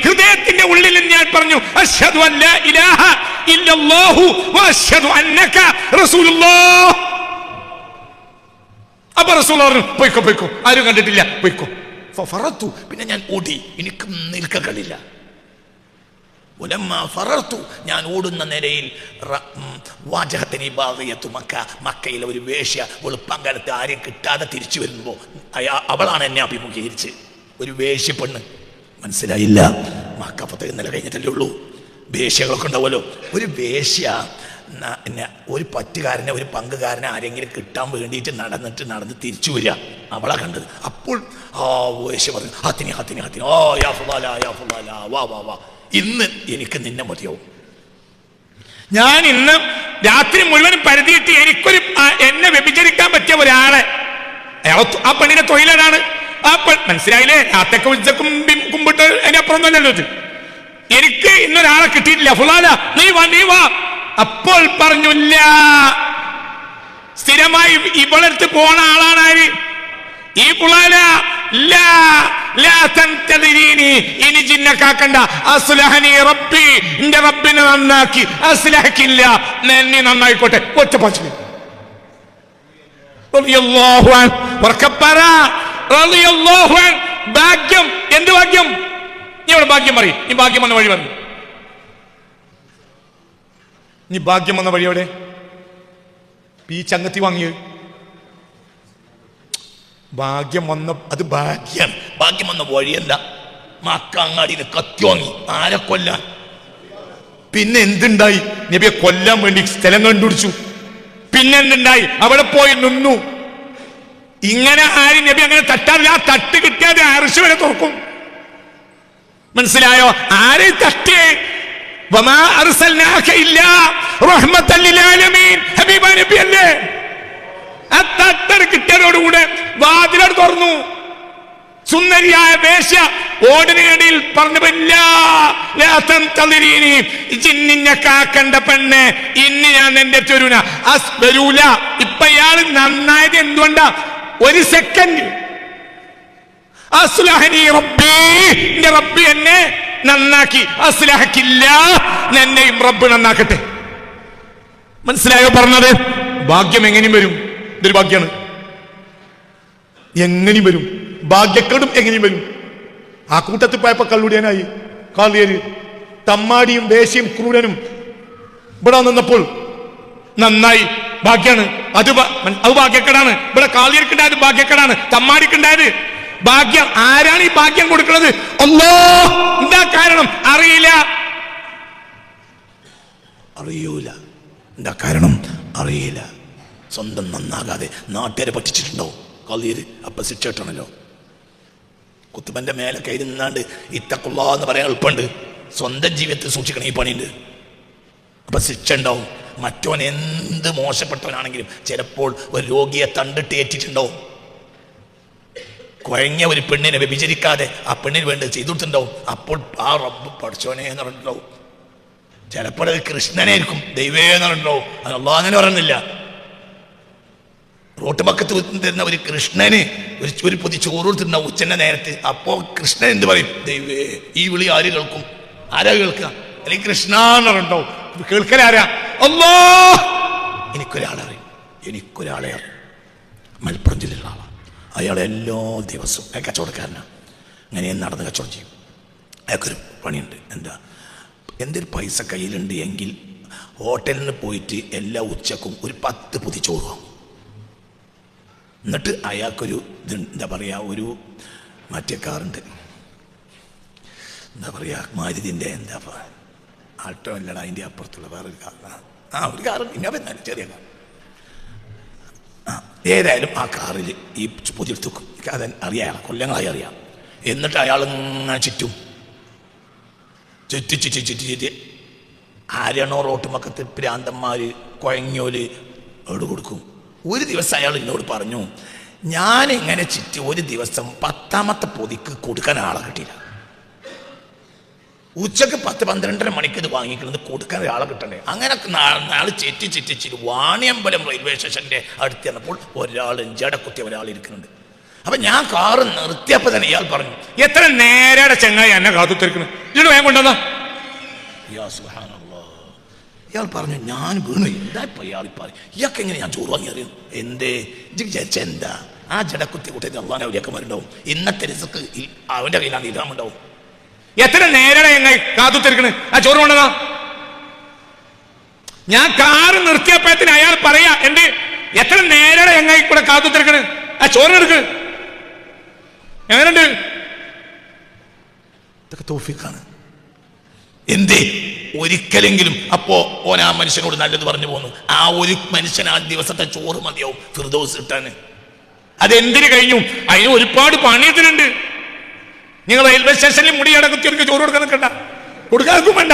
ഹൃദയത്തിന്റെ ഉള്ളിൽ ഞാൻ പറഞ്ഞു അശ്ഹദു അൻ ലാ ഇലാഹ ഇല്ലല്ലാഹു വ അശ്ഹദു അന്നക റസൂലുള്ളാഹ്. അപ്പോൾ റസൂൽ പറഞ്ഞു പോയിക്കോ പോയിക്കോ, ആരും കണ്ടിട്ടില്ല, പോയിക്കോ. ഫറത്തു, പിന്നെ ഞാൻ ഓടി, എനിക്ക് നിൽക്കാൻ കഴിയില്ല. ഞാൻ ഓടുന്ന നിലയിൽ മക്കയിലെ ഒരു വേശ്യ വെളുപ്പാങ്കാലത്ത് ആരെയും കിട്ടാതെ തിരിച്ചു വരുമ്പോ അവളാണ് എന്നെ അഭിമുഖീകരിച്ച്, ഒരു വേശ്യ പെണ്ണ്. മനസ്സിലായില്ല, മക്കപ്പത്ത് ഇന്നലെ കഴിഞ്ഞിട്ടല്ലേ ഉള്ളൂ. വേശ്യകളൊക്കെ ഉണ്ടാവുമല്ലോ. ഒരു വേശ്യ ഒരു പറ്റുകാരനെ ഒരു പങ്കുകാരനെ ആരെങ്കിലും കിട്ടാൻ വേണ്ടിയിട്ട് നടന്ന് തിരിച്ചു വരിക, അവളെ കണ്ടത്. അപ്പോൾ ആ വേശ്യ പറഞ്ഞു ഹത്തിനി ഹത്തിനി ഹത്തിനി, ഓ യാ ഫുളാല യാ ഫുളാല, വാ വാ വാ, ഇന്ന് എനിക്ക് നിന്നെ മതിയാവും. ഞാൻ ഇന്ന് രാത്രി മുഴുവനും പരതിയിട്ട് എന്നെ വ്യഭിചരിക്കാൻ പറ്റിയ ഒരാളെ, ആ പെണ്ണിന്റെ തൊഴിലാണ്. ആ മനസ്സിലായില്ലേ, രാത്രിയൊക്കെ ഉച്ചക്കും കുമ്പിട്ട് അതിനപ്പുറം തന്നെയല്ലോ ഇത്. എനിക്ക് ഇന്നൊരാളെ കിട്ടിയിട്ടില്ല, ഫുളാല നീ വാ നീ വാ. അപ്പോൾ പറഞ്ഞില്ല, സ്ഥിരമായി ഇവളടുത്ത് പോണ ആളാണ് ആര്, ഈ ഫുളാല. ഇനി ജിന്നക്കാക്കണ്ട, അസ്ലഹനി റബ്ബി, എന്റെ റബ്ബിനെ നന്നാക്കി, അസ്ലഹക്കില്ല എന്നെ നന്നായിക്കോട്ടെ. ഒറ്റ പച്ച ഭാഗ്യം. എന്ത് ഭാഗ്യം? നീ ഇവിടെ ഭാഗ്യം പറയും. ഈ ഭാഗ്യം വന്ന വഴി വന്നു, നീ ഭാഗ്യം വന്ന വഴി എവിടെ? ഈ ചങ്ങത്തി വാങ്ങിയത് ഭാഗ്യം വന്ന, അത് ഭാഗ്യാണ്. ഭാഗ്യം വന്ന വഴിയല്ല. മക്കങ്ങാടിയിൽ കത്തി വാങ്ങി, ആരെ കൊല്ലാൻ. പിന്നെ എന്തുണ്ടായി? നബിയെ കൊല്ലാൻ വേണ്ടി സ്ഥലം കണ്ടുപിടിച്ചു. പിന്നെ എന്തുണ്ടായി? അവിടെ പോയി നിന്നു. ഇങ്ങനെ ആരും നബി അങ്ങനെ തട്ടാറില്ല. ആ തട്ട് കിട്ടിയാൽ അർശ് വരെ തുറക്കും. മനസ്സിലായോ? ആരെ തട്ടിയേ? വമാ അർസൽനാക ഇല്ലാ റഹ്മത്തൻ ലിൽ ആലമീൻ. ഹബീബ നബി അല്ലേ? ആ തട്ടട് കിട്ടിയതോടുകൂടെ വാതിലട് തുറന്നു. സുന്ദരിയായ വേശ്യ ഓടിനിടയിൽ പറഞ്ഞു, നിന്നെ കാക്കണ്ട പെണ്ണ്, ഇന്ന് ഞാൻ എന്റെ ചൊരുന വരൂല. ഇപ്പൊ ഇയാള് നന്നായത് എന്തുകൊണ്ടാ? ഒരു സെക്കൻഡ് അസ്ലഹനി റബ്ബി, എന്റെ റബ്ബ് എന്നെ നന്നാക്കി. അസ്ലഹക്കില്ല, എന്നെയും റബ്ബ് നന്നാക്കട്ടെ. മനസ്സിലായോ പറഞ്ഞത്? ഭാഗ്യം എങ്ങനെയും വരും. ഇതൊരു ഭാഗ്യാണ്. എങ്ങനെയും വരും, ഭാഗ്യക്കേടും എങ്ങനെയും വരും. ആ കൂട്ടത്തിൽ പോയപ്പോ കള്ളുടിയനായി, കാളിയര്, തമ്മാടിയും വേശ്യയും ക്രൂരനും ഇവിടെ നിന്നപ്പോൾ നന്നായി. ഭാഗ്യാണ്. അത് ഭാഗ്യക്കേടാണ്. ഇവിടെ കാളിയർക്കുണ്ടായത് ഭാഗ്യക്കേടാണ്, തമ്മാടിക്കുണ്ടായത് ഭാഗ്യം. ആരാണ് ഈ ഭാഗ്യം കൊടുക്കുന്നത്? അല്ലാഹ്. എന്താ കാരണം? അറിയില്ല, അറിയൂല. എന്താ കാരണം? അറിയില്ല. സ്വന്തം നന്നാകാതെ നാട്ടുകാരെ പറ്റിച്ചിട്ടുണ്ടാവും കളീര്. അപ്പൊ ശിക്ഷ കിട്ടണല്ലോ. കുത്തുബന്റെ മേലെ കയറി നിന്നാണ്ട് ഇത്തഖുല്ലാ എന്ന് പറയാൻ എളുപ്പമുണ്ട്. സ്വന്തം ജീവിതത്തിൽ സൂക്ഷിക്കണം, ഈ പണിയുണ്ട്. അപ്പൊ ശിക്ഷ ഉണ്ടാവും. മറ്റോൻ എന്ത് മോശപ്പെട്ടവനാണെങ്കിലും ചിലപ്പോൾ ഒരു രോഗിയെ തണ്ടിട്ട് ഏറ്റിട്ടുണ്ടാവും. കുഴങ്ങിയ ഒരു പെണ്ണിനെ വ്യഭിചരിക്കാതെ ആ പെണ്ണിന് വേണ്ടി ചെയ്തു കൊടുത്തിട്ടുണ്ടാവും. അപ്പോൾ ആ റബ്ബ് പഠിച്ചോനെ എന്ന് പറഞ്ഞിട്ടുണ്ടാവും. ചിലപ്പോൾ അത് കൃഷ്ണനെ ആയിരിക്കും, ദൈവേ എന്ന് പറഞ്ഞിട്ടുണ്ടാവും. അത് അല്ലാഹുവിനെ പറയുന്നില്ല. റോട്ട് പക്കത്ത് തരുന്ന ഒരു കൃഷ്ണന് ഒരു പൊതി ചോറ് കൊടുത്തിട്ടുണ്ടാവും ഉച്ചന്റെ നേരത്ത്. അപ്പോ കൃഷ്ണൻ എന്ത് പറയും? ദൈവേ. ഈ വിളി ആര് കേൾക്കും? ആരാ കേൾക്കുക? അല്ലെങ്കിൽ കൃഷ്ണ എന്ന് പറഞ്ഞിട്ടുണ്ടാവും. കേൾക്കലാരാ? അല്ലാഹ്. എനിക്കൊരാളെ അറിയും, എനിക്കൊരാളെ അറിയും. മലപ്പുറം ജില്ലയിലുള്ള ആളാണ്. അയാളെ എല്ലാ ദിവസവും കച്ചവടക്കാരനാണ്. അങ്ങനെ നടന്ന് കച്ചവടം ചെയ്യും. അയാൾക്കൊരു പണിയുണ്ട്. എന്തൊരു പൈസ കയ്യിലുണ്ട് എങ്കിൽ ഹോട്ടലിൽ പോയിട്ട് എല്ലാ ഉച്ചക്കും ഒരു 10 പൊതി ചോറ് വാങ്ങും. എന്നിട്ട് അയാൾക്കൊരു എന്താ പറയുക, ഒരു മറ്റേ കാറുണ്ട്, എന്താ പറയുക, മാരുതിൻ്റെ എന്താ ആൾട്ടോ അല്ലടാ, അതിൻ്റെ അപ്പുറത്തുള്ള വേറൊരു കാറാണ്. ഒരു കാറ് പിന്നെ എന്നാലും ചെറിയ കാർ. ഏതായാലും ആ കാറിൽ ഈ പൊതിയെടുത്ത് വെക്കും. അത് അറിയാം, കൊല്ലങ്ങളായി അറിയാം. എന്നിട്ട് അയാൾ ഇങ്ങനെ ചുറ്റും ചുറ്റി ആരാണോ റോട്ടുമക്കത്ത് പ്രാന്തന്മാര് കുഴങ്ങിയോല് അവിടെ കൊടുക്കും. ഒരു ദിവസം അയാൾ എന്നോട് പറഞ്ഞു, ഞാനിങ്ങനെ ചുറ്റി ഒരു ദിവസം 10ാമത്തെ പൊതിക്ക് കൊടുക്കാൻ ആളെ കിട്ടിയില്ല. ഉച്ചക്ക് 10-12:30 മണിക്ക് ഇത് വാങ്ങിക്കുന്നത് കൊടുക്കാൻ ഒരാളെ കിട്ടണ്ടേ. അങ്ങനെ നാളെ ചെറ്റി വാണിയമ്പലം റെയിൽവേ സ്റ്റേഷന്റെ അടുത്ത് ചെന്നപ്പോൾ ഒരാൾ ജടക്കുത്തിയ ഒരാൾ ഇരിക്കുന്നുണ്ട്. അപ്പൊ ഞാൻ കാറ് നിർത്തിയപ്പോ തന്നെ ഇയാൾ പറഞ്ഞു, എത്ര നേരെ ചെങ്ങായി എന്നെ കാത്തുത്തിരിക്കുന്നു, ഇതിന് വേഗം കൊണ്ടുവന്നാ. ഇയാൾ പറഞ്ഞു, ഞാൻ വീണു. എന്താ ഇപ്പൊ ഇയാൾ പറയും? ഇയാൾക്ക് എങ്ങനെ ഞാൻ ചോറ് വാങ്ങി അറിയും? എന്തേ വിചാരിച്ച എന്താ? ആ ജടക്കുത്തി കൂട്ടി അള്ളാനെ അവലിയാക്കന്മാരുണ്ടാവും. ഇന്നത്തെ റിസ്ക് അവന്റെ കയ്യിലാണ് ഇതാമുണ്ടാവും. എത്ര നേരെ എങ്ങനെ കാത്തുത്തിരിക്കണ്? ആ ചോറ് കൊണ്ടതാ. ഞാൻ കാറ് നിർത്തിയപ്പോഴത്തിന് അയാൾ പറയാ, എന്റെ എത്ര നേരെ എങ്ങനെ കൂടെ കാത്തുത്തിരിക്കണ്? ആ ചോറിനെടുക്ക്. എങ്ങനെയുണ്ട്? ഇതൊക്കെ തൗഫീഖാണ്. എന്തേ? ഒരിക്കലെങ്കിലും അപ്പോ ഓൻ ആ മനുഷ്യനോട് നല്ലത് പറഞ്ഞു പോന്നു. ആ ഒരു മനുഷ്യൻ ആ ദിവസത്തെ ചോറ് മതിയാവും ഫിർദൗസ് കിട്ടാന്. അതെന്തിനു കഴിഞ്ഞു? അതിന് ഒരുപാട് പണിയത്തിനുണ്ട്. നിങ്ങൾ റെയിൽവേ സ്റ്റേഷനിൽ മുടിയടക്കുത്തിയൊക്കെ ചോറ് കൊടുക്കാൻ നിൽക്കണ്ട, കൊടുക്കാനും വേണ്ട.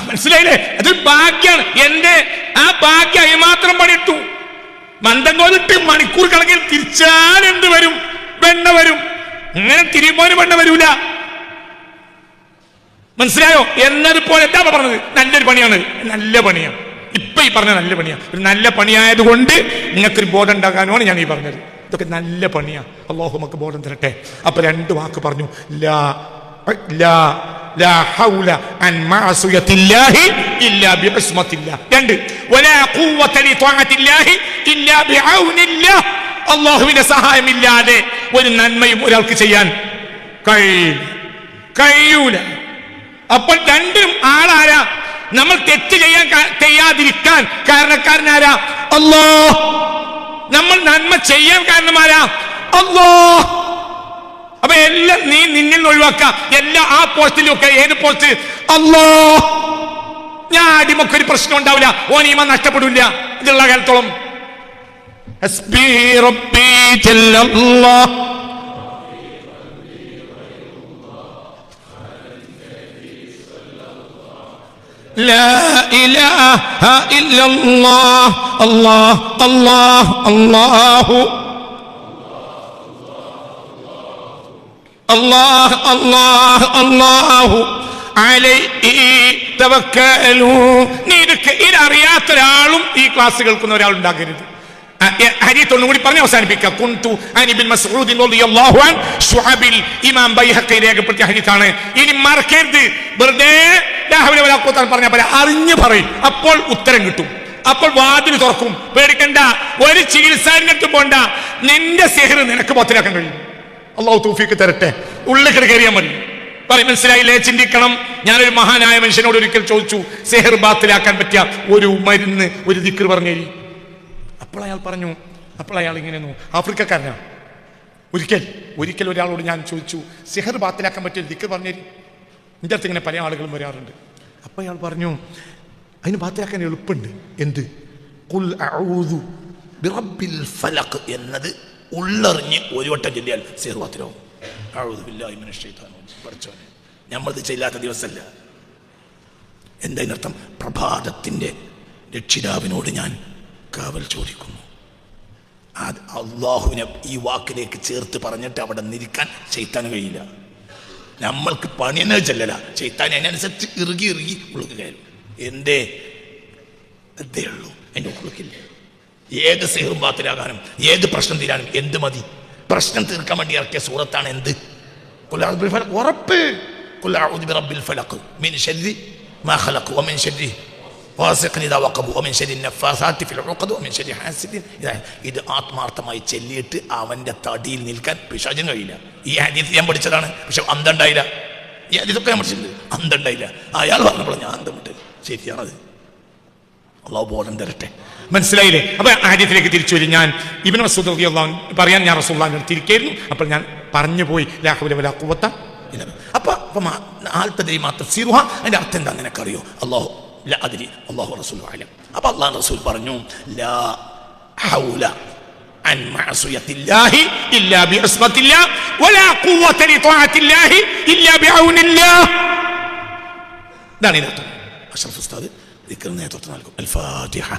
മനസ്സിലായില്ലേ? അത് ഭാഗ്യാണ്. എന്റെ ആ ഭാഗ്യം അതിന് മാത്രം പണിയിട്ടു. മന്ദങ്കോലിട്ട് മണിക്കൂർ കണക്കിൽ തിരിച്ചാൽ എന്ത് വരും? വെണ്ണ വരും. ഇങ്ങനെ തിരിയുമ്പോന് വെണ്ണ വരൂല. മനസ്സിലായോ? എന്നതുപോലെ എന്താ പറഞ്ഞത്? നല്ലൊരു പണിയാണ്, നല്ല പണിയാണ്. ഇപ്പൊ ഈ പറഞ്ഞ നല്ല പണിയാണ്. ഒരു നല്ല പണിയായതുകൊണ്ട് നിങ്ങൾക്കൊരു ബോധം ഉണ്ടാകാനുമാണ് ഞാൻ ഈ പറഞ്ഞത്. ഇതൊക്കെ നല്ല പണിയാണ്. അല്ലാഹു നമുക്ക് ബോധം തരട്ടെ. അപ്പൊ 2 വാക്ക് പറഞ്ഞു, ലാ ഹൗല അൻ മഅസിയത്തില്ലാഹി ഇല്ലാ ബിഇസ്മത്തില്ലാഹ്. 2 വലാ ഖുവത ലിതഅത്തില്ലാഹി ഇല്ലാ ബിഔനില്ലാഹ്. അല്ലാഹുവിന്റെ സഹായമില്ലാതെ ഒരു നന്മയും ഒരാൾക്ക് ചെയ്യാൻ കഴിയൂല. അപ്പോൾ 2 ആളാരാ? നമ്മൾ തെറ്റ് ചെയ്യാതിരിക്കാൻ കാരണക്കാരനാരാ? അല്ലാഹ്. നമ്മൾ നന്മ ചെയ്യാൻ കാരണമാരാ? അല്ലാഹ്. അപ്പൊ എല്ലാം നീ നിന്നിൽ ഒഴിവാക്കാം. എല്ലാ ആ പോസ്റ്റിലും ഒക്കെ. ഏത് പോസ്റ്റ്? അല്ലാഹ്. ഞാൻ അടിമക്കൊരു പ്രശ്നം ഉണ്ടാവില്ല, ഓനീമ നഷ്ടപ്പെടില്ല ഇതുള്ള കാലത്തോളം. ഹസ്ബി റബ്ബി ജല്ലല്ലാഹ്. لا إله إلا الله الله الله الله അല്ലാഹ് അല്ലാഹ് അല്ലാഹു അലൈഹി തവക്കലു. നീ ഇതറിയാത്ത ഒരാളും ഈ ക്ലാസ് കേൾക്കുന്ന ഒരാളുണ്ടാകരുത്. ഹദീസ് ഒന്നുകൂടി പറഞ്ഞ് അവസാനിപ്പിക്കാം. കുൻതു അനി ബിൻ മസ്ഊദ് റളിയല്ലാഹു അൻഹു ശുഅബിൽ ഇമാം ബൈഹഖി രേഖപ്പെടുത്തിയ ഹദീസാണ്. ഇനി മറക്കരുത്. വെറുതെ ലാഹുല വലാ ഖുവത പറഞ്ഞ പോലെ അറിഞ്ഞു പറയും, അപ്പോൾ ഉത്തരം കിട്ടും, അപ്പോൾ വാതിൽ തുറക്കും. പേടിക്കണ്ട, ഒരു ചികിത്സാരംഗത്ത് പോണ്ട. നിന്റെ സിഹർ നിനക്ക് ബാത്തിലാക്കാൻ കഴിയും. അല്ലാഹു തൗഫീഖ് തരട്ടെ. ഉള്ളിൽ കയറിയാൽ മതി. പറയും, മനസ്സിലായില്ലേ? ചിന്തിക്കണം. ഞാനൊരു മഹാനായ മനുഷ്യനോട് ഒരിക്കൽ ചോദിച്ചു, സിഹർ ബാത്തിലാക്കാൻ പറ്റിയ ഒരു മരുന്ന്, ഒരു ദിക്ർ പറഞ്ഞു. അപ്പോൾ അയാൾ പറഞ്ഞു, അപ്പോൾ അയാൾ ഇങ്ങനെ ആഫ്രിക്കക്കാരനാണ്. ഒരിക്കൽ ഒരാളോട് ഞാൻ ചോദിച്ചു, സിഹർ ബാത്തിലാക്കാൻ പറ്റിയ ദിക്ർ പറഞ്ഞു. എൻ്റെ അടുത്ത് ഇങ്ങനെ പല ആളുകളും വരാറുണ്ട്. അപ്പോൾ അയാൾ പറഞ്ഞു, അതിന് ബാത്തിലാക്കാൻ എളുപ്പമുണ്ട്. എന്ത്? ഖുൽ അഊദു ബിറബ്ബിൽ ഫലഖ് എന്നത് ഉള്ളറിഞ്ഞ് ഒരു വട്ടം ചൊല്ലിയാൽ സിഹർ ബാത്തിലാവും. അഊദു ബില്ലാഹി മിനശ് ശൈത്താനിർ റജീം. പഠിച്ചോനെ, നമ്മളിത് ചെയ്യാത്ത ദിവസമല്ല. എന്താ ഇതിനർത്ഥം? പ്രഭാതത്തിൻ്റെ രക്ഷിതാവിനോട് ഞാൻ കാവൽ ചോദിക്കുന്നു. അള്ളാഹുവിനെ ഈ വാക്കിലേക്ക് ചേർത്ത് പറഞ്ഞിട്ട് അവിടെ നിൽക്കാൻ ശൈത്താന് കഴിയില്ല. നമ്മൾക്ക് പണി തന്നെ ചെല്ലല. ശൈത്താൻ അതിനനുസരിച്ച് ഇറുകി ഉള്ളിൽ കയറും. എന്തേ ഉള്ളൂ, അതിൻ്റെ ഉള്ളിക്കില്ല. ഏത് സിഹറും ബാത്തിലാകാനും ഏത് പ്രശ്നം തീരാനും എന്ത് മതി? പ്രശ്നം തീർക്കാൻ വേണ്ടി ഇറക്കിയ സൂറത്താണ് എന്ത്? ഉറപ്പ്. ഖുൽ അഊദു ബിറബ്ബിൽ ഫലഖ് മിൻ ശർരി മാ ഖലഖ് വമിൻ ശർരി ഇത് ആത്മാർത്ഥമായി ചെല്ലിയിട്ട് അവന്റെ തടിയിൽ നിൽക്കാൻ പിശാചിന് കഴിയില്ല. ഈ ഹദീസ് ഞാൻ പഠിച്ചതാണ്, പക്ഷെ അന്തണ്ടായില്ല. ഈ ഹദീസൊക്കെ ഞാൻ പഠിച്ചിട്ടുണ്ട്, അന്തണ്ടായില്ല. അയാൾ പറഞ്ഞപ്പോൾ ഞാൻ അന്തം വിട്ട്. ശരിയാണത്. അല്ലാഹു ബോധം തരട്ടെ. മനസ്സിലായില്ലേ? അപ്പൊ ഹദീസിലേക്ക് തിരിച്ചു വരും. ഞാൻ ഇബ്നു മസ്ഊദ് റളിയല്ലാഹു അൻഹു പറയാൻ ഞാൻ റസൂലുള്ളാഹിന്റെ അടുത്ത് ഇരിക്കുകയായിരുന്നു. അപ്പോൾ ഞാൻ പറഞ്ഞു പോയി, ലാ ഹൗല വലാ ഖുവത ഇല്ല. അപ്പൊ അതിന്റെ അർത്ഥം എന്താ നിനക്കറിയോ? അല്ലാഹു അല്ലാഹു റസൂലുഹു അലം. അപ്പൊ അല്ലാഹു റസൂൽ പറഞ്ഞു, ലാ ഹൗല അൻ മഅസിയത്തില്ലാഹി ഇല്ലാ ബിഇസ്മത്തില്ലാഹ് വലാ ഖുവത ലിതഅത്തില്ലാഹി ഇല്ലാ ബിഔനില്ലാഹ്. ഇതാണ് ഇതിനർത്ഥം. അഷ്റഫ് ഉസ്താദ് ദിക്റിന് നേതൃത്വം നൽകും. അൽ ഫാത്തിഹ.